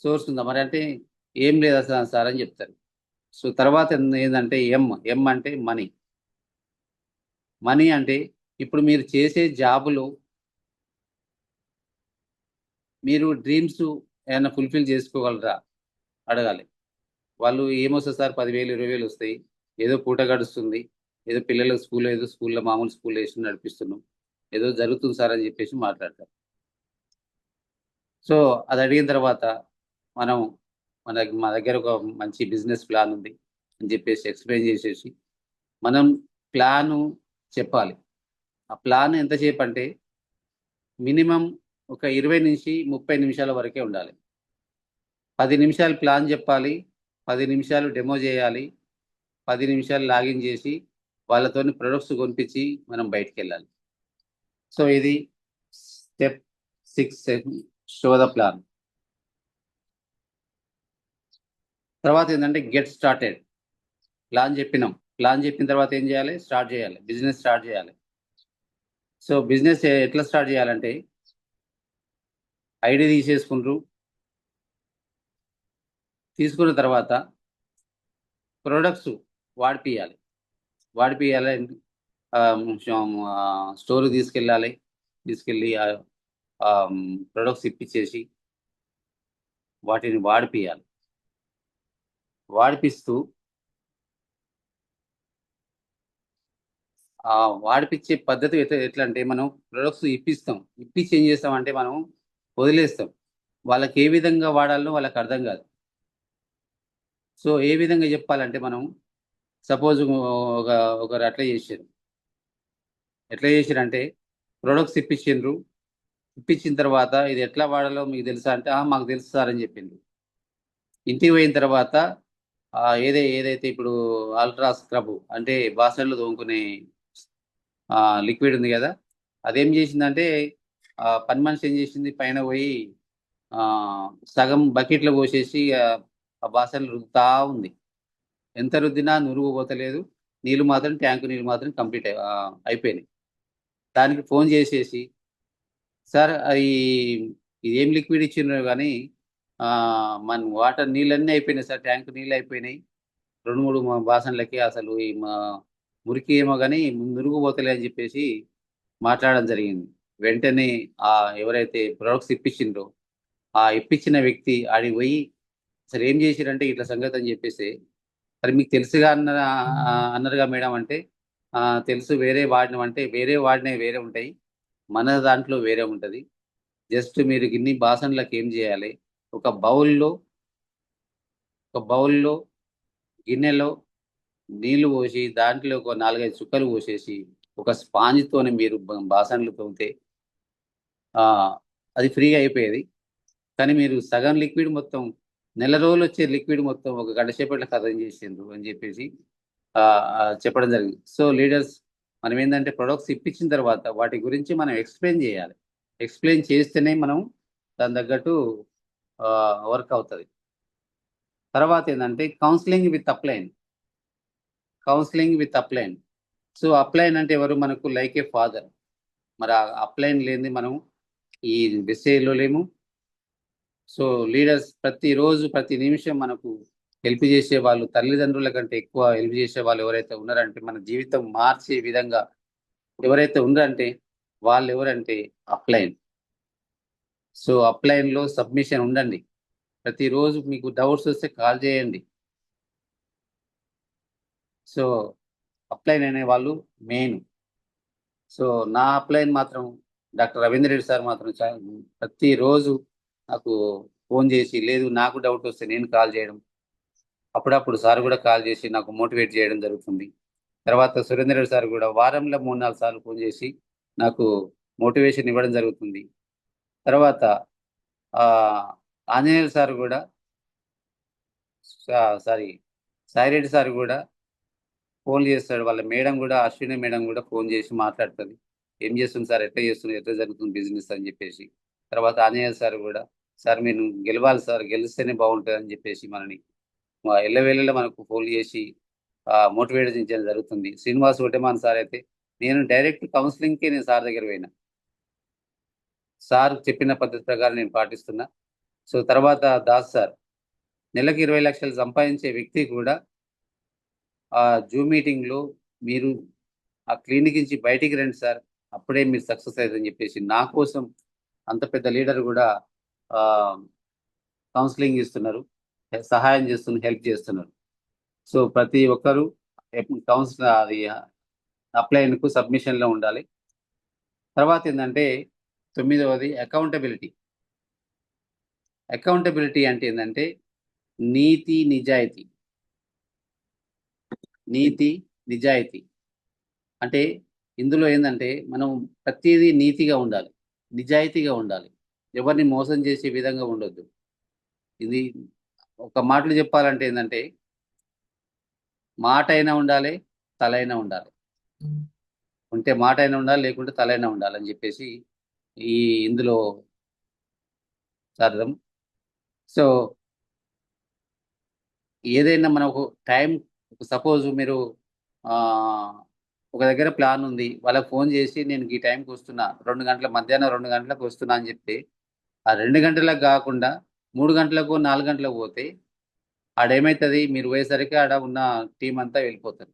సోర్స్ ఉందా మరి అంటే ఏం లేదు అసలు సార్ అని చెప్తారు. సో తర్వాత ఏంటంటే ఎం అంటే మనీ. మనీ అంటే ఇప్పుడు మీరు చేసే జాబులో మీరు డ్రీమ్స్ ఏమైనా ఫుల్ఫిల్ చేసుకోగలరా అడగాలి. వాళ్ళు ఏమొస్తుంది సార్, 10,000 20,000 వస్తాయి, ఏదో పూట గడుస్తుంది, ఏదో పిల్లల స్కూల్లో, ఏదో స్కూల్లో మామూలు స్కూల్లో వేసి నడిపిస్తున్నాం, ఏదో జరుగుతుంది సార్ అని చెప్పేసి మాట్లాడతారు. సో అది అడిగిన తర్వాత మనం మా దగ్గర ఒక మంచి బిజినెస్ ప్లాన్ ఉంది అని చెప్పేసి ఎక్స్ప్లెయిన్ చేసేసి మనం ప్లాను చెప్పాలి. ఆ ప్లాన్ ఎంతసేపు అంటే మినిమం ఒక 20 నుంచి 30 నిమిషాల వరకే ఉండాలి. 10 నిమిషాలు ప్లాన్ చెప్పాలి, 10 నిమిషాలు డెమో చేయాలి, 10 నిమిషాలు లాగిన్ చేసి వాళ్ళతోని ప్రొడక్ట్స్ కొనిపించి మనం బయటికి వెళ్ళాలి. సో ఇది స్టెప్ 6, షో ద ప్లాన్. తర్వాత ఏంటంటే గెట్ స్టార్టెడ్. ప్లాన్ చెప్పినాం, ప్లాన్ చెప్పిన తర్వాత ఏం చేయాలి? స్టార్ట్ చేయాలి, బిజినెస్ స్టార్ట్ చేయాలి. సో బిజినెస్ ఎట్లా స్టార్ట్ చేయాలంటే ఐడి తీసేసుకుంటారు. తీసుకున్న తర్వాత ప్రొడక్ట్స్ వాడిపియాలి. వాడిపియాలి, స్టోర్కి తీసుకెళ్ళాలి. తీసుకెళ్ళి ప్రొడక్ట్స్ ఇప్పించేసి వాటిని వాడిపియాలి. వాడిపిస్తూ వాడిపించే పద్ధతి ఎట్లా అంటే మనం ప్రొడక్ట్స్ ఇప్పిస్తాం, ఇప్పించి ఏం చేస్తామంటే మనం వదిలేస్తాం. వాళ్ళకి ఏ విధంగా వాడాలో వాళ్ళకి అర్థం కాదు. సో ఏ విధంగా చెప్పాలంటే మనం సపోజ్ ఒక ఒకరు ఎట్లా చేసారంటే ప్రొడక్ట్స్ ఇప్పించిండ్రు. ఇప్పించిన తర్వాత ఇది ఎట్లా వాడాలో మీకు తెలుసా అంటే మాకు తెలుసు సార్ అని చెప్పిండ్రు. ఇంటికి పోయిన తర్వాత ఏదైతే ఇప్పుడు అల్ట్రా స్క్రబ్ అంటే బాసన్లు తోముకునే లిక్విడ్ ఉంది కదా, అదేం చేసిందంటే పని మనిషి ఏం చేసింది, పైన పోయి ఆ, సగం బకెట్లో పోసేసి ఆ బాసన్లు రుద్దుతా ఉంది. ఎంత రుద్దినా నురుగు పోతలేదు. ట్యాంకు నీళ్ళు మాత్రం కంప్లీట్ అయిపోయినాయి. దానికి ఫోన్ చేసేసి, సార్ అది ఇదేం లిక్విడ్ ఇచ్చిండ్రు కానీ ఆ, మన వాటర్ నీళ్ళన్నీ అయిపోయినాయి సార్, ట్యాంకు నీళ్ళు అయిపోయినాయి, 2 3 బాసన్లకి అసలు ఈ మురికి ఏమో కానీ నురుగు పోతలే అని చెప్పేసి మాట్లాడడం జరిగింది. వెంటనే ఆ ఎవరైతే ప్రొడక్ట్స్ ఇప్పించిండ్రో ఆ ఇప్పించిన వ్యక్తి ఆడికి పోయి అసలు ఏం చేసిరంటే ఇట్లా సంగతి అని చెప్పేసి, మరి మీకు తెలుసుగా అన్నారుగా మేడం అంటే తెలుసు, వేరే వాడిన అంటే వేరే వాడినవి వేరే ఉంటాయి, మన దాంట్లో వేరే ఉంటుంది. జస్ట్ మీరు గిన్ని బాసన్లకు ఏం చేయాలి, ఒక బౌల్లో ఒక బౌల్లో గిన్నెలో నీళ్లు పోసి దాంట్లో ఒక 4 5 చుక్కలు పోసేసి ఒక స్పాంజ్తోనే మీరు బాసన్లు తోమితే ఆ, అది ఫ్రీగా అయిపోయేది. కానీ మీరు సగం లిక్విడ్ మొత్తం, నెల రోజులు వచ్చే లిక్విడ్ మొత్తం ఒక గంట సేపట్లో ఖతం చేసిండ్రు అని చెప్పేసి చెప్పడం జరిగింది. సో లీడర్స్ మనం ఏంటంటే ప్రొడక్ట్స్ ఇప్పించిన తర్వాత వాటి గురించి మనం ఎక్స్ప్లెయిన్ చేయాలి. ఎక్స్ప్లెయిన్ చేస్తేనే మనం దాని తగ్గట్టు వర్క్ అవుతుంది. తర్వాత ఏంటంటే counselling with upline. So upline అంటే ఎవరు? మనకు లైక్ ఏ ఫాదర్. మరి ఆ అప్లైన్ లేనిది మనం ఈ మెసేజ్లో లేము. సో లీడర్స్ ప్రతిరోజు ప్రతి నిమిషం మనకు హెల్ప్ చేసే వాళ్ళు, తల్లిదండ్రుల కంటే ఎక్కువ హెల్ప్ చేసే వాళ్ళు ఎవరైతే ఉన్నారంటే, మన జీవితం మార్చే విధంగా ఎవరైతే ఉన్నారంటే వాళ్ళు ఎవరంటే అప్లైన్. సో అప్లైన్లో సబ్మిషన్ ఉండండి. ప్రతిరోజు మీకు డౌట్స్ వస్తే కాల్ చేయండి. సో అప్లైన్ అనే వాళ్ళు మెయిన్. సో నా అప్లైన్ మాత్రం డాక్టర్ రవీంద్ర రెడ్డి సార్ మాత్రం ప్రతిరోజు నాకు ఫోన్ చేసి, లేదు నాకు డౌట్ వస్తే నేను కాల్ చేయడం, అప్పుడప్పుడు సార్ కూడా కాల్ చేసి నాకు మోటివేట్ చేయడం జరుగుతుంది. తర్వాత సురేందర్ రెడ్డి సార్ కూడా వారంలో 3-4 సార్లు ఫోన్ చేసి నాకు మోటివేషన్ ఇవ్వడం జరుగుతుంది. తర్వాత ఆ, ఆంజనేయులు సార్ కూడా, సారీ, సాయిరెడ్డి సార్ కూడా ఫోన్ చేస్తాడు. వాళ్ళ మేడం కూడా, అశ్విని మేడం కూడా ఫోన్ చేసి మాట్లాడుతుంది. ఏం చేస్తుంది సార్, ఎట్లా చేస్తుంది, ఎట్లా జరుగుతుంది బిజినెస్ అని చెప్పేసి. తర్వాత ఆంజనేయ సార్ కూడా, సార్ మీరు గెలవాలి సార్, గెలిస్తేనే బాగుంటుంది అని చెప్పేసి మనని ఎల్లవేళలో మనకు ఫోన్ చేసి మోటివేట్ చేయడం జరుగుతుంది. శ్రీనివాస్ ఒటేమాన్ సార్ అయితే నేను డైరెక్ట్ కౌన్సిలింగ్కి నేను సార్ దగ్గర పోయినా. సార్ చెప్పిన పద్ధతి ప్రకారం నేను పాటిస్తున్నా. సో తర్వాత దాస్ సార్, నెలకు 20 లక్షలు సంపాదించే వ్యక్తి కూడా ఆ జూమ్ మీటింగ్లో మీరు ఆ క్లినిక్ నుంచి బయటికి రండి సార్, అప్పుడే మీరు సక్సెస్ అవుతుందని చెప్పేసి నా కోసం అంత పెద్ద లీడర్ కూడా కౌన్సిలింగ్ ఇస్తున్నారు, సహాయం చేస్తున్నారు, హెల్ప్ చేస్తున్నారు. సో ప్రతి ఒక్కరూ కౌన్సిల్ అది అప్లైన్కు సబ్మిషన్లో ఉండాలి. తర్వాత ఏంటంటే 9వది అకౌంటబిలిటీ. అకౌంటబిలిటీ అంటే ఏంటంటే నీతి నిజాయితీ. నీతి నిజాయితీ అంటే ఇందులో ఏంటంటే మనం ప్రతిదీ నీతిగా ఉండాలి, నిజాయితీగా ఉండాలి, ఎవరిని మోసం చేసే విధంగా ఉండొద్దు. ఇది ఒక మాటలు చెప్పాలంటే ఏంటంటే మాట అయినా ఉండాలి, తల అయినా ఉండాలి. ఉంటే మాట అయినా ఉండాలి, లేకుంటే తల అయినా ఉండాలి అని చెప్పేసి ఈ ఇందులో అర్థం. సో ఏదైనా మనం ఒక టైం, సపోజ్ మీరు ఒక దగ్గర ప్లాన్ ఉంది, వాళ్ళకి ఫోన్ చేసి నేను ఈ టైంకి వస్తున్నా, 2 గంటల మధ్యాహ్నం 2 గంటలకు వస్తున్నా అని చెప్తే ఆ 2 గంటలకు కాకుండా 3 గంటలకు 4 గంటలకు పోతే ఆడేమవుతుంది, మీరు పోయేసరికి ఆడ ఉన్న టీం అంతా వెళ్ళిపోతారు.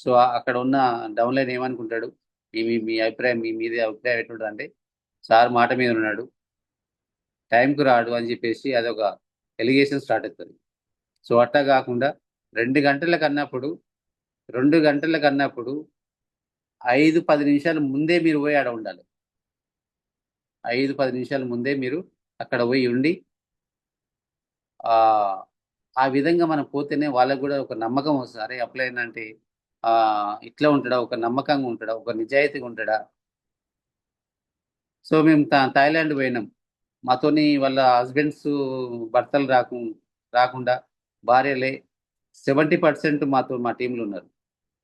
సో అక్కడ ఉన్న డౌన్లైన్ ఏమనుకుంటాడు, మీ అభిప్రాయం, మీది అభిప్రాయం ఎట్లుంటుంది అంటే సార్ మాట మీద ఉన్నాడు, టైంకు రాడు అని చెప్పేసి అదొక ఎలిగేషన్ స్టార్ట్ అవుతుంది. సో అట్లా కాకుండా 2 గంటలకు అన్నప్పుడు 2 గంటలకు అన్నప్పుడు 5-10 నిమిషాలు ముందే మీరు పోయి ఆడ ఉండాలి. 5-10 నిమిషాల ముందే మీరు అక్కడ పోయి ఉండి ఆ విధంగా మనం పోతేనే వాళ్ళకు కూడా ఒక నమ్మకం వస్తుంది. అరే అప్లైన్ అంటే ఇట్లా ఉంటాడా, ఒక నమ్మకంగా ఉంటాడా, ఒక నిజాయితీగా ఉంటాడా. సో మేము థాయిలాండ్ పోయినాం. మాతోని వాళ్ళ హస్బెండ్స్ భర్తలు రాకుండా భార్యలే 70% మా టీంలో ఉన్నారు.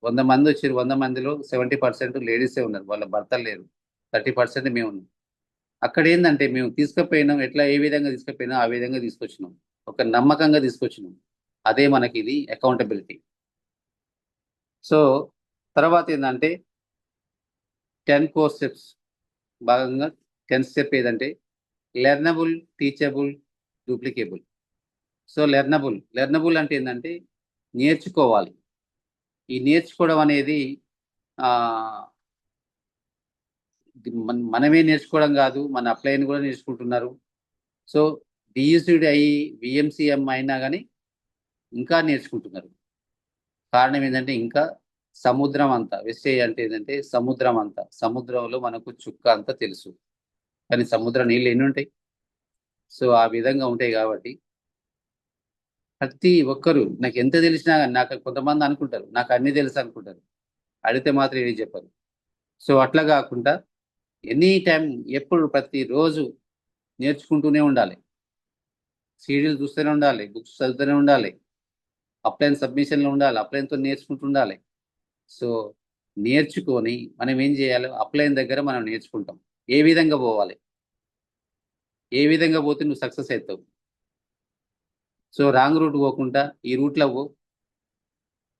100 మంది వచ్చారు. 100 మందిలో 70% లేడీసే ఉన్నారు, వాళ్ళ భర్తలు లేరు. 30% మేము ఉన్నాం. అక్కడ ఏంటంటే మేము తీసుకుపోయినాం, ఎట్లా ఏ విధంగా తీసుకుపోయినా ఆ విధంగా తీసుకొచ్చినాం, ఒక నమ్మకంగా తీసుకొచ్చినాం. అదే మనకి ఇది అకౌంటబిలిటీ. సో తర్వాత ఏంటంటే 10 కోర్ స్టెప్స్ భాగంగా 10th స్టెప్ ఏదంటే లెర్నబుల్, టీచబుల్, డూప్లికేబుల్. సో లెర్నబుల్ అంటే ఏంటంటే నేర్చుకోవాలి. ఈ నేర్చుకోవడం అనేది మనమే నేర్చుకోవడం కాదు, మన అప్లైన్ కూడా నేర్చుకుంటున్నారు. సో డియూసిడ్ అయ్యి విఎంసిఎం అయినా కానీ ఇంకా నేర్చుకుంటున్నారు. కారణం ఏంటంటే ఇంకా సముద్రం అంతా, వెస్టేజ్ అంటే ఏంటంటే సముద్రం అంతా, సముద్రంలో మనకు చుక్క అంతా తెలుసు, కానీ సముద్ర నీళ్ళు ఎన్ని ఉంటాయి. సో ఆ విధంగా ఉంటాయి కాబట్టి ప్రతి ఒక్కరు నాకు ఎంత తెలిసినా కానీ, నాకు కొంతమంది అనుకుంటారు నాకు అన్ని తెలుసు అనుకుంటారు, అడిగితే మాత్రం ఏది చెప్పరు. సో అట్లా కాకుండా ఎనీ టైం, ఎప్పుడు ప్రతిరోజు నేర్చుకుంటూనే ఉండాలి. సీరియల్ చూస్తూనే ఉండాలి, బుక్స్ చదువుతూనే ఉండాలి, అప్లైన్ సబ్మిషన్లో ఉండాలి, అప్లైన్తో నేర్చుకుంటూ ఉండాలి. సో నేర్చుకొని మనం ఏం చేయాలి, అప్లైన్ దగ్గర మనం నేర్చుకుంటాం ఏ విధంగా పోవాలి, ఏ విధంగా పోతే నువ్వు సక్సెస్ అవుతావు. సో రాంగ్ రూట్ పోకుండా ఈ రూట్లో పో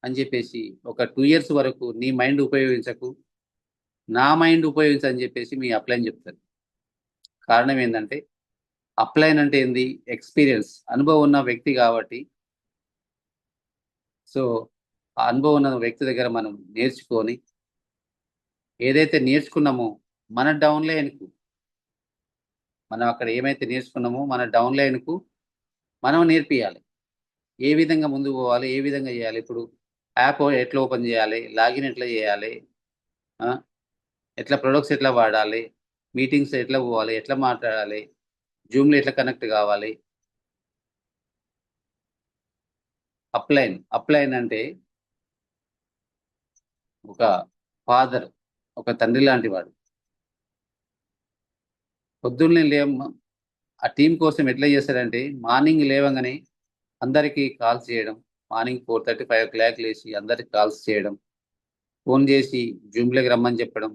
అని చెప్పేసి ఒక 2 years వరకు నీ మైండ్ ఉపయోగించకు, నా మైండ్ ఉపయోగించని చెప్పేసి మీ అప్లైన్ చెప్తారు. కారణం ఏంటంటే అప్లైన్ అంటే ఏంది, ఎక్స్పీరియన్స్, అనుభవం ఉన్న వ్యక్తి కాబట్టి. సో ఆ అనుభవం ఉన్న వ్యక్తి దగ్గర మనం నేర్చుకొని ఏదైతే నేర్చుకున్నామో మన డౌన్లైన్కు, మనం అక్కడ ఏమైతే నేర్చుకున్నామో మన డౌన్లైన్కు మనం నేర్పియాలి. ఏ విధంగా ముందుకు పోవాలి, ఏ విధంగా చేయాలి. ఇప్పుడు యాప్ ఎట్లా ఓపెన్ చేయాలి, లాగిన్ ఎట్లా చేయాలి, ఎట్లా ప్రొడక్ట్స్ ఎట్లా వాడాలి, మీటింగ్స్ ఎట్లా పోవాలి, ఎట్లా మాట్లాడాలి, జూమ్లో ఎట్లా కనెక్ట్ కావాలి. అప్లైన్ అంటే ఒక ఫాదర్, ఒక తండ్రి లాంటి వాడు. పొద్దున్నే ఆ టీం కోసం ఎట్లా చేస్తారంటే మార్నింగ్ లేవగానే అందరికీ కాల్స్ చేయడం, మార్నింగ్ 4:30, 5 o'clock లేచి అందరికి కాల్స్ చేయడం, ఫోన్ చేసి జూమ్లోకి రమ్మని చెప్పడం,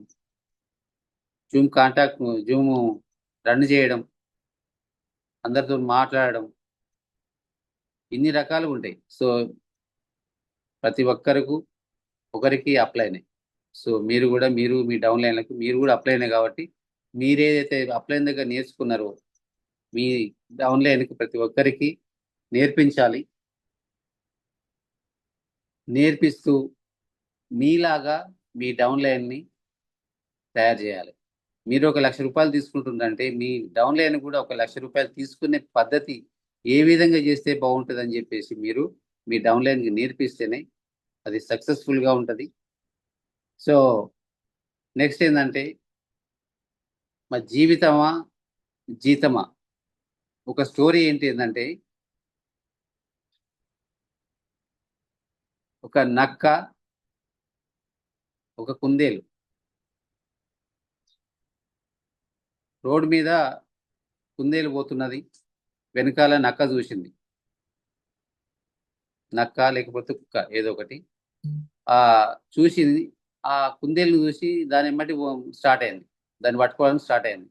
జూమ్ రన్ చేయడం, అందరితో మాట్లాడడం, ఇన్ని రకాలుగా ఉంటాయి. సో ప్రతి ఒక్కరికి ఒకరికి అప్లైనే. సో మీరు కూడా మీ డౌన్లైన్లకు మీరు కూడా అప్లైనే కాబట్టి మీరేదైతే అప్లైన్ దగ్గర నేర్చుకున్నారో మీ డౌన్లైన్కి ప్రతి ఒక్కరికి నేర్పించాలి. నేర్పిస్తూ మీలాగా మీ డౌన్లైన్ని తయారు చేయాలి. మీరు ఒక ₹1,00,000 తీసుకుంటుందంటే మీ డౌన్లైన్ కూడా ఒక ₹1,00,000 తీసుకునే పద్ధతి ఏ విధంగా చేస్తే బాగుంటుందని చెప్పేసి మీరు మీ డౌన్లైన్కి నేర్పిస్తేనే అది సక్సెస్ఫుల్గా ఉంటుంది. సో నెక్స్ట్ ఏంటంటే మా జీవితమా జీతమా, ఒక స్టోరీ ఏంటంటే ఒక నక్క, ఒక కుందేలు రోడ్డు మీద కుందేలు పోతున్నది, వెనకాల నక్క చూసింది. నక్క లేకపోతే కుక్క ఏదో ఒకటి చూసింది. ఆ కుందేలుని చూసి దాని ఎమ్మటి స్టార్ట్ అయింది, దాన్ని పట్టుకోవడానికి స్టార్ట్ అయింది.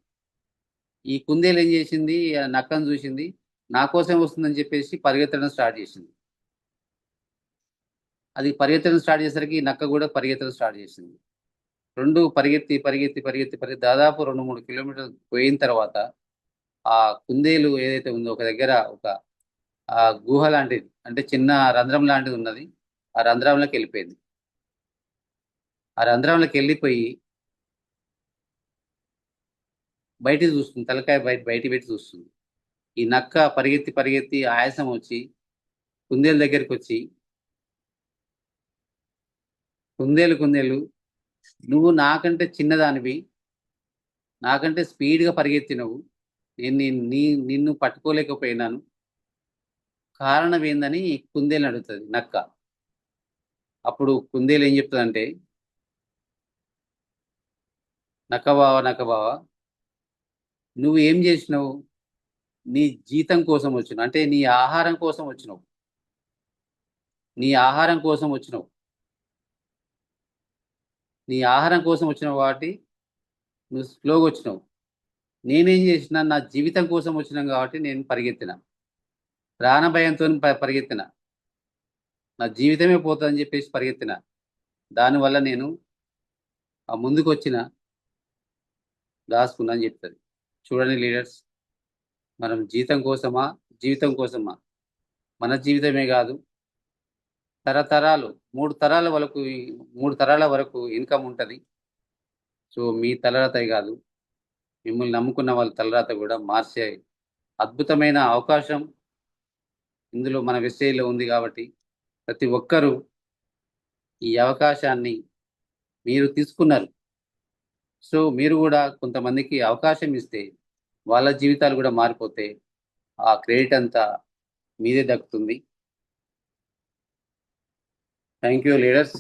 ఈ కుందేలు ఏం చేసింది, ఆ నక్కను చూసింది, నా కోసం వస్తుందని చెప్పేసి పరిగెత్తడం స్టార్ట్ చేసింది. అది పరిగెత్తడం స్టార్ట్ చేసరికి నక్క కూడా పరిగెత్తడం స్టార్ట్ చేసింది. రెండు పరిగెత్తి దాదాపు 2-3 కిలోమీటర్లు పోయిన తర్వాత ఆ కుందేలు ఏదైతే ఉందో ఒక దగ్గర ఒక గుహ లాంటిది, అంటే చిన్న రంధ్రం లాంటిది ఉన్నది. ఆ రంధ్రంలోకి వెళ్ళిపోయింది. ఆ రంధ్రంలోకి వెళ్ళిపోయి బయటికి చూస్తుంది, తలకాయ బయట పెట్టి చూస్తుంది. ఈ నక్క పరిగెత్తి ఆయాసం వచ్చి కుందేలు దగ్గరికి వచ్చి, కుందేలు నువ్వు నాకంటే చిన్నదానివి, నాకంటే స్పీడ్గా పరిగెత్తినవు, నేను నిన్ను పట్టుకోలేకపోయినాను, కారణం ఏందని కుందేలు అడుగుతుంది నక్క. అప్పుడు కుందేలు ఏం చెప్తుందంటే, నక్క బావ నువ్వు ఏం చేసినావు, నీ జీతం కోసం వచ్చినావు, అంటే నీ ఆహారం కోసం వచ్చినావు, నీ ఆహారం కోసం వచ్చినావు కాబట్టి నువ్వు స్లోగా వచ్చినావు. నేనేం చేసిన, నా జీవితం కోసం వచ్చినాం కాబట్టి నేను పరిగెత్తిన, ప్రాణ భయంతో పరిగెత్తిన, నా జీవితమే పోతుందని చెప్పేసి పరిగెత్తిన. దానివల్ల నేను ఆ ముందుకు వచ్చిన దాచుకున్నా అని చెప్తుంది. చూడండి లీడర్స్, మనం జీవితం కోసమా, మన జీవితమే కాదు, మూడు తరాల వరకు ఇన్కమ్ ఉంటుంది. సో మీ తలరాత కాదు, మిమ్మల్ని నమ్ముకున్న వాళ్ళ తలరాత కూడా మార్చే అద్భుతమైన అవకాశం ఇందులో మన వెస్టేజ్లో ఉంది. కాబట్టి ప్రతి ఒక్కరూ ఈ అవకాశాన్ని మీరు తీసుకున్నారు. సో మీరు కూడా కొంతమందికి అవకాశం ఇస్తే వాళ్ళ జీవితాలు కూడా మారిపోతే ఆ క్రెడిట్ అంతా మీదే దక్కుతుంది. Thank you leaders.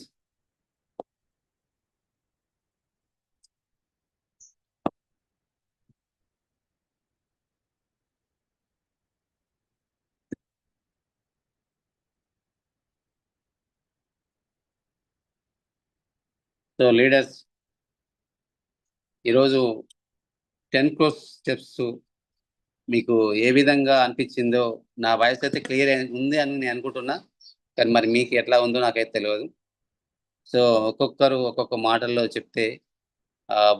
So leaders, ఈరోజు 10 crore స్టెప్స్ మీకు ఏ విధంగా అనిపించిందో, నా వాయిస్ అయితే క్లియర్ ఉంది అని నేను అనుకుంటున్నా, కానీ మరి మీకు ఎట్లా ఉందో నాకైతే తెలియదు. సో ఒక్కొక్కరు ఒక్కొక్క మాటల్లో చెప్తే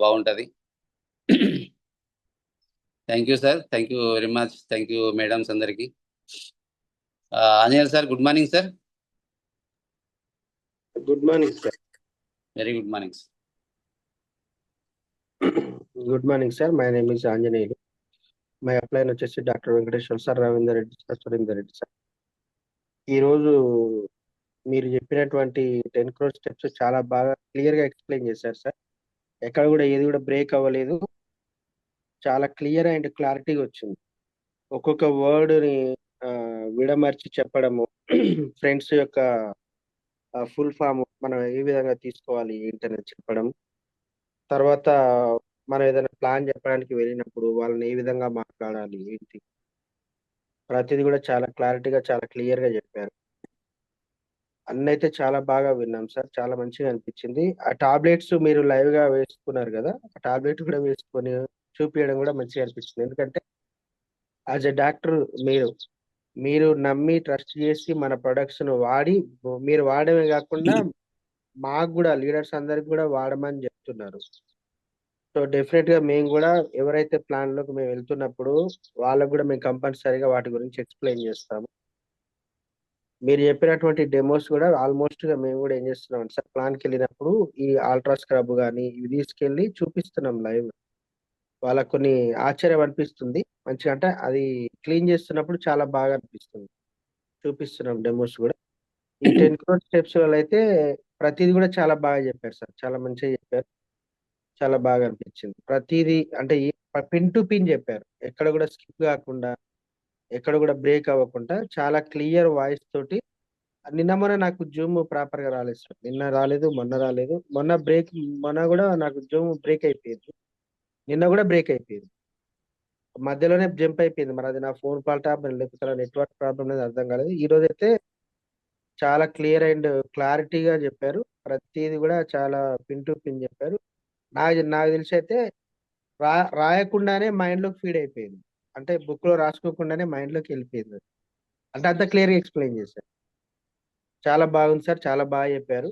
బాగుంటుంది. Thank you sir, thank you very much, thank you madams అందరికీ. Anjaneyulu sir, good morning sir. Good morning sir. Very good morning sir. Good morning sir, my name is Anjaneyulu. My upline వచ్చేసి doctor Venkateswara sir, Ravinder Reddy sir, Surender Reddy sir. ఈరోజు మీరు చెప్పినటువంటి 10 crore steps చాలా బాగా క్లియర్గా explain చేశారు sir. ఎక్కడ కూడా ఏది కూడా బ్రేక్ అవ్వలేదు. చాలా క్లియర్ అండ్ క్లారిటీగా వచ్చింది. ఒక్కొక్క వర్డ్ ని విడమర్చి చెప్పడము, ఫ్రెండ్స్ యొక్క ఫుల్ ఫామ్ మనం ఏ విధంగా తీసుకోవాలి ఏంటనేది చెప్పడం, తర్వాత మనం ఏదైనా ప్లాన్ చెప్పడానికి వెళ్ళినప్పుడు వాళ్ళని ఏ విధంగా మాట్లాడాలి ఏంటి, ప్రతిదీ కూడా చాలా క్లారిటీగా చాలా క్లియర్ గా చెప్పారు. అన్నైతే చాలా బాగా విన్నాం సార్. చాలా మంచిగా అనిపించింది. ఆ టాబ్లెట్స్ మీరు లైవ్ గా వేసుకున్నారు కదా, ఆ టాబ్లెట్ కూడా వేసుకొని చూపించడం కూడా మంచిగా అనిపించింది. ఎందుకంటే యాజ్ ఎ డాక్టర్ మీరు మీరు నమ్మి ట్రస్ట్ చేసి మన ప్రొడక్ట్స్ ను వాడి, మీరు వాడమే కాకుండా మాకు కూడా లీడర్స్ అందరికి కూడా వాడమని చెప్తున్నారు. సో డెఫినెట్ గా మేము కూడా ఎవరైతే ప్లాన్ లోకి మేము వెళ్తున్నప్పుడు వాళ్ళకు కూడా మేము కంపల్సరీగా వాటి గురించి ఎక్స్ప్లెయిన్ చేస్తాము. మీరు చెప్పినటువంటి డెమోస్ కూడా ఆల్మోస్ట్ గా మేము కూడా ఏం చేస్తున్నాం సార్, ప్లాన్ కి వెళ్ళినప్పుడు ఈ అల్ట్రా స్క్రబ్ కానీ ఇవి తీసుకెళ్లి చూపిస్తున్నాం లైవ్. వాళ్ళకు కొన్ని ఆశ్చర్యం అనిపిస్తుంది మంచిగా, అంటే అది క్లీన్ చేస్తున్నప్పుడు చాలా బాగా అనిపిస్తుంది. చూపిస్తున్నాం డెమోస్ కూడా. ఈ 10 crore స్టెప్స్ వల్ల అయితే ప్రతిదీ కూడా చాలా బాగా చెప్పారు సార్. చాలా మంచిగా చెప్పారు. చాలా బాగా అనిపించింది. ప్రతిదీ అంటే పిన్ టు పిన్ చెప్పారు. ఎక్కడ కూడా స్కిప్ కాకుండా, ఎక్కడ కూడా బ్రేక్ అవ్వకుండా చాలా క్లియర్ వాయిస్ తోటి. నిన్న మొన్న నాకు జూమ్ ప్రాపర్ గా రాలేదు సార్. నిన్న రాలేదు, మొన్న రాలేదు. మొన్న కూడా నాకు జూమ్ బ్రేక్ అయిపోయింది. నిన్న కూడా బ్రేక్ అయిపోయింది. మధ్యలోనే జంప్ అయిపోయింది. మరి అది నా ఫోన్ ఫాల్టా మరి లేకపోతే నెట్వర్క్ ప్రాబ్లమ్ అనేది అర్థం కాలేదు. ఈ రోజు అయితే చాలా క్లియర్ అండ్ క్లారిటీగా చెప్పారు. ప్రతిది కూడా చాలా పిన్ టు పిన్ చెప్పారు. నాకు తెలిసి అయితే రా రాయకుండానే మైండ్ లోకి ఫీడ్ అయిపోయింది. అంటే బుక్ లో రాసుకోకుండానే మైండ్ లోకి వెళ్ళిపోయింది. అంటే అంత క్లియర్ గా ఎక్స్ప్లెయిన్ చేశారు. చాలా బాగుంది సార్. చాలా బాగా చెప్పారు.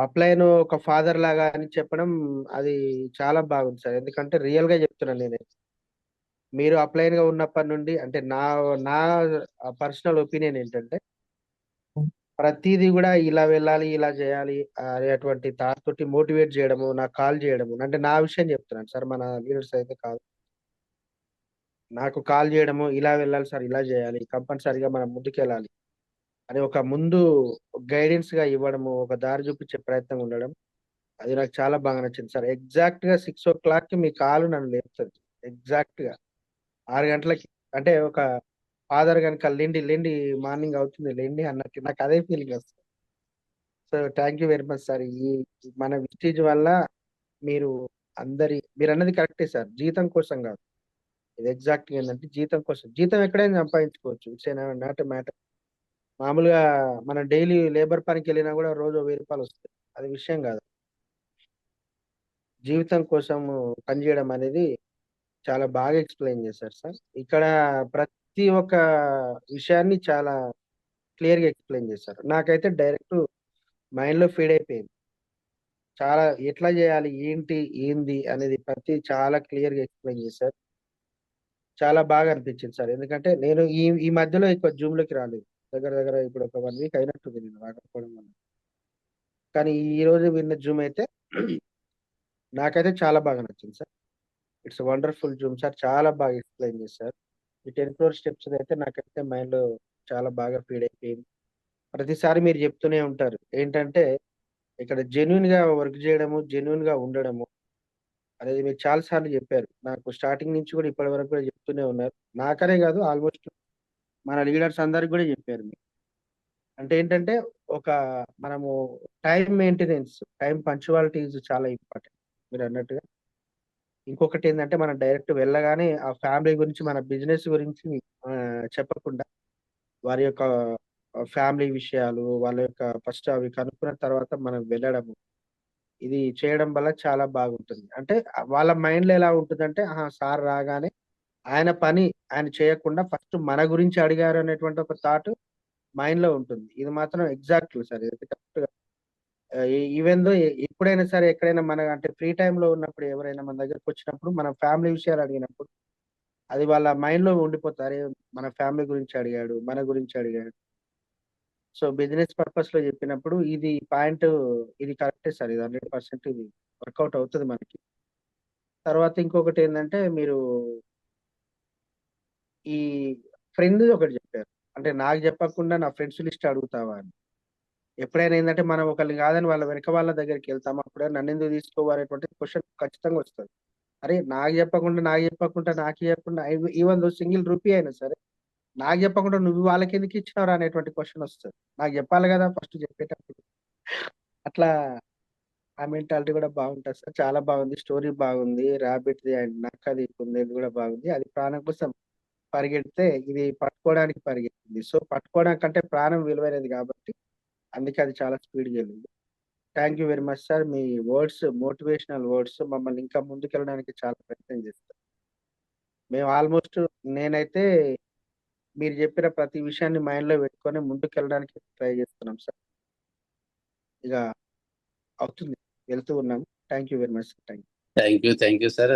అప్లైన్ ఒక ఫాదర్ లాగా అని చెప్పడం అది చాలా బాగుంది సార్. ఎందుకంటే రియల్ గా చెప్తున్నాను నేను. మీరు అప్లైన్ గా ఉన్నప్పటి నుండి అంటే నా నా పర్సనల్ ఒపీనియన్ ఏంటంటే ప్రతిదీ కూడా ఇలా వెళ్ళాలి, ఇలా చేయాలి అనేటువంటి థాట్ తోటి మోటివేట్ చేయడము, నాకు కాల్ చేయడము. అంటే నా విషయం చెప్తున్నాను సార్, మన లీడర్స్ అయితే కాదు. నాకు కాల్ చేయడము, ఇలా వెళ్ళాలి సార్, ఇలా చేయాలి, కంపల్సరిగా మనం ముందుకెళ్ళాలి అని ఒక ముందు గైడెన్స్ గా ఇవ్వడము, ఒక దారి చూపించే ప్రయత్నం ఉండడం, అది నాకు చాలా బాగా నచ్చింది సార్. ఎగ్జాక్ట్ గా 6 o'clock కి మీ కాల్ నన్ను లేపుతుంది. ఎగ్జాక్ట్ గా 6 గంటలకి. అంటే ఒక ఫాదర్ కనుక లేండి లేండి మార్నింగ్ అవుతుంది లేండి అన్నట్టు నాకు అదే ఫీలింగ్ వస్తుంది. So thank you very much sir. ఈ మన విస్టీజ్ వల్ల మీరు మీరు అన్నది కరెక్టే సార్. జీతం కోసం కాదు, ఇది ఎగ్జాక్ట్ గా ఏంటంటే జీతం కోసం. జీతం ఎక్కడైనా సంపాదించుకోవచ్చు, ఇట్స్ నాట్ మ్యాటర్. మామూలుగా మనం డైలీ లేబర్ పనికి వెళ్ళినా కూడా రోజు 1000 రూపాయలు వస్తాయి. అది విషయం కాదు. జీవితం కోసం పనిచేయడం అనేది చాలా బాగా ఎక్స్ప్లెయిన్ చేశారు సార్. ఇక్కడ ప్రతి ఒక్క విషయాన్ని చాలా క్లియర్ గా ఎక్స్ప్లెయిన్ చేశారు. నాకైతే డైరెక్ట్ మైండ్ లో ఫీడ్ అయిపోయింది. చాలా ఎట్లా చేయాలి, ఏంటి, ఏంది అనేది ప్రతి చాలా క్లియర్ గా ఎక్స్ప్లెయిన్ చేశారు. చాలా బాగా అనిపించింది సార్. ఎందుకంటే నేను ఈ ఈ మధ్యలో ఎక్కువ జూమ్ లోకి రాలేదు. దగ్గర దగ్గర ఇప్పుడు ఒక 1 week అయినట్టుంది నేను రాకపోవడం వల్ల. కానీ ఈ రోజు విన్న జూమ్ అయితే నాకైతే చాలా బాగా నచ్చింది sir. It's wonderful Zoom sir. చాలా బాగా ఎక్స్ప్లెయిన్ చేశారు. ఈ 10 crore స్టెప్స్ అయితే నాకైతే మైండ్ లో చాలా బాగా ఫీడ్ అయిపోయింది. ప్రతిసారి మీరు చెప్తూనే ఉంటారు ఏంటంటే ఇక్కడ జెన్యున్ గా వర్క్ చేయడము, జెన్యున్ గా ఉండడము అనేది మీరు చాలా సార్లు చెప్పారు. నాకు స్టార్టింగ్ నుంచి కూడా ఇప్పటి వరకు కూడా చెప్తూనే ఉన్నారు. నాకనే కాదు, ఆల్మోస్ట్ మన లీడర్స్ అందరికి కూడా చెప్పారు మీరు. అంటే ఏంటంటే ఒక మనము time maintenance, time punctuality is చాలా ఇంపార్టెంట్ మీరు అన్నట్టుగా. ఇంకొకటి ఏంటంటే మనం డైరెక్ట్ వెళ్ళగానే ఆ ఫ్యామిలీ గురించి, మన బిజినెస్ గురించి చెప్పకుండా వారి యొక్క ఫ్యామిలీ విషయాలు, వాళ్ళ యొక్క ఫస్ట్ అవి కనుక్కున్న తర్వాత మనం వెళ్ళడము, ఇది చేయడం వల్ల చాలా బాగుంటుంది. అంటే వాళ్ళ మైండ్ లో ఎలా ఉంటుందంటే, ఆహా సార్ రాగానే ఆయన పని ఆయన చేయకుండా ఫస్ట్ మన గురించి అడిగారు అనేటువంటి ఒక థాట్ మైండ్ లో ఉంటుంది. ఇది మాత్రం ఎగ్జాక్ట్ సార్. ఇది కరెక్ట్ గా ఈవెన్ దో ఎప్పుడైనా సరే ఎక్కడైనా మన అంటే ఫ్రీ టైమ్ లో ఉన్నప్పుడు ఎవరైనా మన దగ్గరకు వచ్చినప్పుడు మన ఫ్యామిలీ విషయాలు అడిగినప్పుడు అది వాళ్ళ మైండ్ లో ఉండిపోతారు. అరే మన ఫ్యామిలీ గురించి అడిగాడు, మన గురించి అడిగాడు. సో బిజినెస్ పర్పస్ లో చెప్పినప్పుడు ఇది పాయింట్, ఇది కరెక్టే సార్. ఇది 100% ఇది వర్కౌట్ అవుతుంది మనకి. తర్వాత ఇంకొకటి ఏంటంటే మీరు ఈ ఫ్రెండ్ ఒకటి చెప్పారు. అంటే నాకు చెప్పకుండా నా ఫ్రెండ్స్ లిస్ట్ అడుగుతావా అని. ఎప్పుడైనా ఏంటంటే మనం ఒకరిని కాదని వాళ్ళ వెనక వాళ్ళ దగ్గరికి వెళ్తాం, అప్పుడే నన్ను ఎందుకు తీసుకోవాలనేటువంటి క్వశ్చన్ ఖచ్చితంగా వస్తుంది. అరే నాకు చెప్పకుండా నాకు చెప్పకుండా ఈవెన్ సింగిల్ రూపీ అయినా సరే నాకు చెప్పకుండా నువ్వు వాళ్ళకి ఎందుకు ఇచ్చినావు అనేటువంటి క్వశ్చన్ వస్తుంది. నాకు చెప్పాలి కదా ఫస్ట్ చెప్పేటప్పుడు. అట్లా ఆ మెంటాలిటీ కూడా బాగుంటుంది సార్. చాలా బాగుంది, స్టోరీ బాగుంది. ర్యాబిట్ది అండ్ నక్కది కుందేది కూడా బాగుంది. అది ప్రాణం కోసం పరిగెడితే ఇది పట్టుకోవడానికి పరిగెత్తింది. సో పట్టుకోవడానికి అంటే ప్రాణం విలువైనది కాబట్టి అందుకే అది చాలా స్పీడ్గా వెళ్ళింది. Thank you very much sir. Me words, motivational words మమ్మల్ని ఇంకా ముందుకెళ్ళడానికి చాలా ప్రయత్నం చేస్తాం. మేము ఆల్మోస్ట్ నేనైతే మీరు చెప్పిన ప్రతి విషయాన్ని మైండ్లో పెట్టుకొని ముందుకెళ్ళడానికి ట్రై చేస్తున్నాం సార్. ఇక అవుతుంది, వెళ్తూ ఉన్నాం. Thank you very much sir. Thank you sir.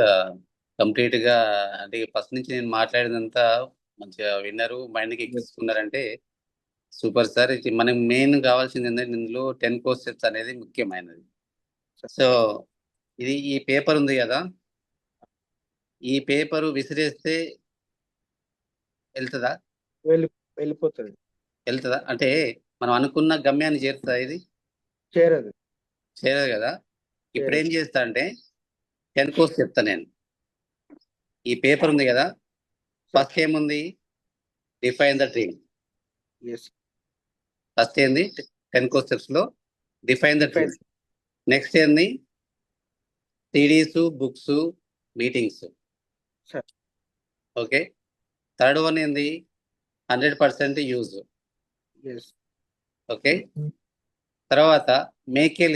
Complete గా అంటే ఫస్ట్ నుంచి నేను మాట్లాడినంతా మంచిగా విన్నారు, మైండ్కి ఎక్కించుకున్నారంటే సూపర్ సార్. ఇది మనకు మెయిన్ కావాల్సింది ఏంటంటే ఇందులో 10 కోర్స్ స్టెప్స్ అనేది ముఖ్యమైనది. సో ఇది ఈ పేపర్ ఉంది కదా, ఈ పేపరు విసిరేస్తే వెళ్తుందా? వెళ్ళిపోతుంది. వెళ్తుందా అంటే మనం అనుకున్న గమ్యాన్ని చేరుతుందా? ఇది చేరదు కదా. ఇప్పుడు ఏం చేస్తా అంటే 10 కోర్స్ చెప్తా నేను. ఈ పేపర్ ఉంది కదా, ఫస్ట్ ఏముంది? Define the dream. ఫస్ట్ ఏంది 10 కోర్స్ స్టెప్స్ లో డిఫైన్ ద డ్రీమ్. నెక్స్ట్ ఏంది? CDs, books, meetings. Okay. Third one ఏంది? 100% యూజ్. ఓకే. తర్వాత మేక్ ఏ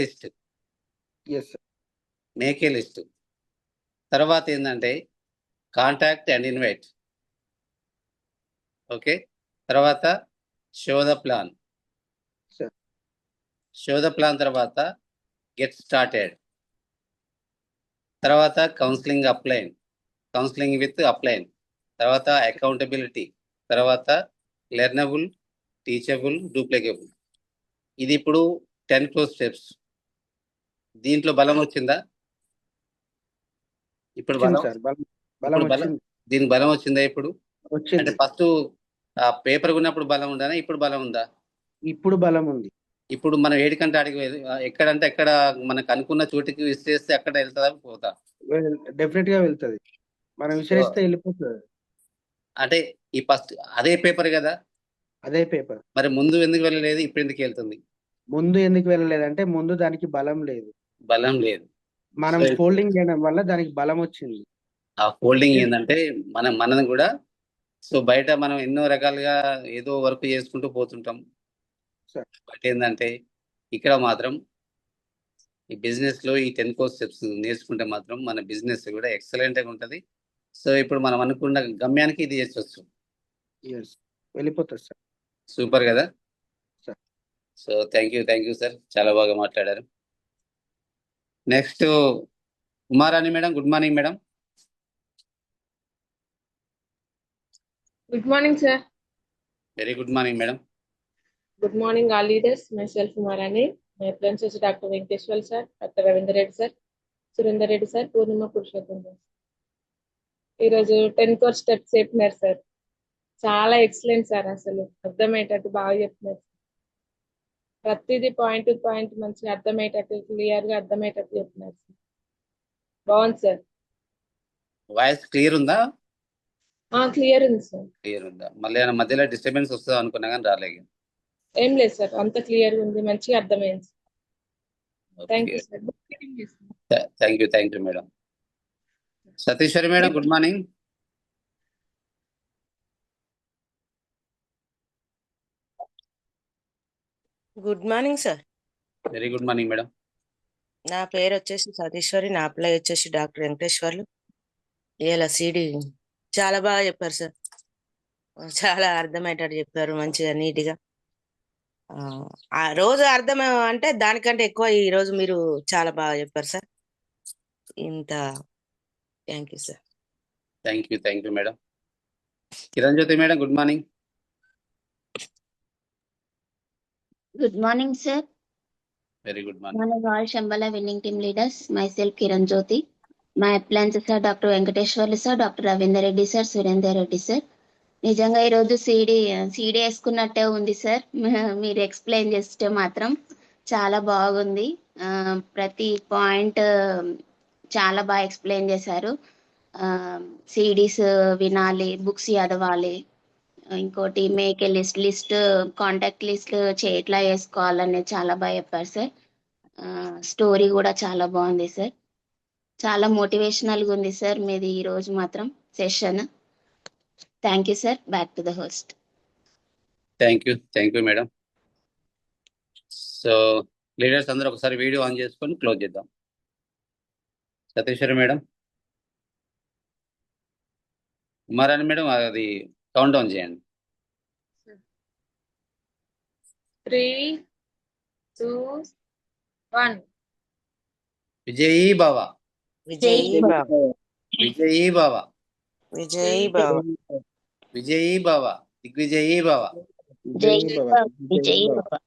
లిస్ట్. తర్వాత ఏంటంటే కాంటాక్ట్ అండ్ ఇన్వైట్. ఓకే. తర్వాత షో ద ప్లాన్. తర్వాత గెట్ స్టార్టెడ్. తర్వాత కౌన్సిలింగ్ విత్ అప్లైన్. తర్వాత అకౌంటబిలిటీ. తర్వాత లెర్నబుల్, టీచబుల్, డూప్లికేబుల్. ఇది ఇప్పుడు 10 కోర్స్ స్టెప్స్. దీంట్లో బలం వచ్చిందా? ఇప్పుడు దీనికి బలం వచ్చిందా? ఇప్పుడు అంటే ఫస్ట్ ఆ పేపర్ ఉన్నప్పుడు బలం ఉందా, ఇప్పుడు బలం ఉందా? ఇప్పుడు బలం ఉంది. ఇప్పుడు మనం ఏడికంటే అడిగి ఎక్కడంటే ఎక్కడ మనకు అనుకున్న చోటికి విసిరేస్తే అక్కడ వెళ్తుందా, పోతా? డెఫినెట్ గా వెళ్తుంది. మనం విసిరేస్తే వెళ్ళిపోతుంది. అంటే ఈ ఫస్ట్ అదే పేపర్ కదా, అదే పేపర్. మరి ముందు ఎందుకు వెళ్ళలేదు, ఇప్పుడు ఎందుకు వెళ్తుంది? ముందు ఎందుకు వెళ్ళలేదంటే ముందు దానికి బలం లేదు. మనం ఫోల్డింగ్ చేయడం వల్ల దానికి బలం వచ్చింది. ఆ ఫోల్డింగ్ ఏంటంటే మనం కూడా సో బయట మనం ఎన్నో రకాలుగా ఏదో వర్క్ చేసుకుంటూ పోతుంటాం. బట్ ఏంటంటే ఇక్కడ మాత్రం ఈ బిజినెస్ లో ఈ 10 కోర్స్ స్టెప్స్ నేర్చుకుంటే మాత్రం మన బిజినెస్ కూడా ఎక్సలెంట్ గా ఉంటది. సో ఇప్పుడు మనం అనుకున్న గమ్యానికి ఇది చేసొచ్చు. వెళ్ళిపోతుంది సార్. సూపర్ కదా. సో థ్యాంక్ యూ సార్, చాలా బాగా మాట్లాడారు. Next Uma Rani madam. Good morning madam. Good morning, sir. Very good morning madam. Good morning, all leaders. Myself, Umarani. My friends is Dr. Venkateshwar, sir, Dr. Ravindra Reddy, sir, Surendra Reddy, sir, Purnima Purushottam, sir. ఈరోజు 10 course steps చెప్పినారు sir. చాలా excellent sir. అసలు అర్థమయ్యేటట్టు బాగా చెప్తున్నారు. ప్రతిదీ point to point మంచిగా అర్థమయ్యేటట్టు, క్లియర్ గా అర్థమయ్యేటట్టు చెప్తున్నారు సార్. బాగుంది సార్. వాయిస్ క్లియర్ ఉందా? క్లియర్ ఉంది సార్. క్లియర్ ఉందా? మళ్ళీ మధ్యలో డిస్టర్బెన్స్ వస్తుందా అనుకున్నా కానీ రాలేదు. ఏం లేదు సార్, అంత క్లియర్ ఉంది, మంచిగా అర్థమైంది. Thank you sir. Thank you madam. Satheeshwari madam. Good morning. Good morning sir. Very good morning madam. నా పేరు వచ్చేసి సతీశ్వరి, నా అప్లై వచ్చేసి డాక్టర్ వెంకటేశ్వర్లు. ఇలా సిడి చాలా బాగా చెప్పారు సార్, చాలా అర్థమయ్యేటట్టు చెప్పారు, మంచిగా నీట్గా. ఆ రోజు అర్థం అంటే దానికంటే ఎక్కువ ఈ రోజు మీరు చాలా బాగా చెప్పారు సార్. ఇంత thank you sir. Thank you madam. Kiran Jyothi madam. Good morning. Good morning, sir. Very good morning. One of all Shambhala winning team leaders, myself Kiran Jyoti. My appliances are Dr. Venkateshwarlu sir, Dr. Ravindra Reddy sir, Surendra Reddy sir, నిజంగా ఈరోజు CD వేసుకున్నట్టే ఉంది sir. మీరు explain చేస్తే మాత్రం చాలా బాగుంది. ప్రతి point చాలా బాగా ఎక్స్ప్లెయిన్ చేశారు. సిడీస్ వినాలి, బుక్స్ చదవాలి, ఇంకోటి make a list contact list ఎట్లా వేసుకోవాలనేది చాలా బాగా చెప్పారు సార్. స్టోరీ కూడా చాలా బాగుంది సార్. చాలా మోటివేషనల్గా ఉంది సార్ మీది ఈ రోజు మాత్రం session. Thank you sir. Back to the host. Thank you madam. So leaders అందరూ ఒకసారి వీడియో ఆన్ చేసుకొని క్లోజ్ చేద్దాం. సతీశ్వరి మేడం, కుమారాణి మేడం, అది కౌంట్ డౌన్ చేయండి. 3, 2, 1. విజయీ భవ, విజయీ భవ, విజయీ భవ, విజయీ భవ, విజయీ భవ, దిగ్విజయీ భవ. జై జై భవ, జై జై భవ. బాబా.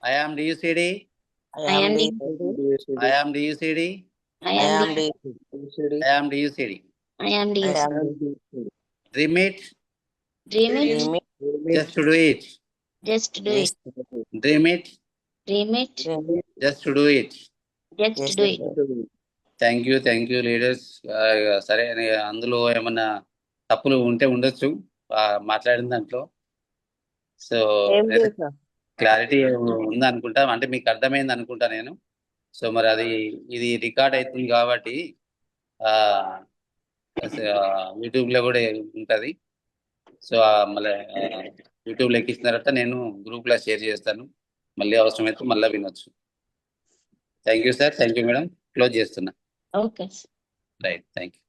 I am DUCD, I am the I am DUCD, I I am am the the I am DUCD. I am the I am Dream it, dream it, dreaming, just to do it. just do it, Dream it, dream it, just to do it. just Yes, do sir. it. Thank you leaders. సరే, అందులో ఏమన్నా తప్పులు ఉంటే ఉండొచ్చు మాట్లాడిన దాంట్లో. So ఏం లేదు సార్. క్లారిటీ ఉంది అనుకుంటా, అంటే మీకు అర్థమైంది అనుకుంటా నేను. సో మరి ఇది రికార్డ్ అవుతుంది కాబట్టి యూట్యూబ్లో కూడా ఉంటుంది. సో మళ్ళీ యూట్యూబ్లో ఎక్కించిన తర్వాత నేను గ్రూప్లో షేర్ చేస్తాను. మళ్ళీ అవసరమైతే మళ్ళీ వినొచ్చు. Thank you sir. Thank you madam. Close చేస్తున్నా. Okay. Right, thank you.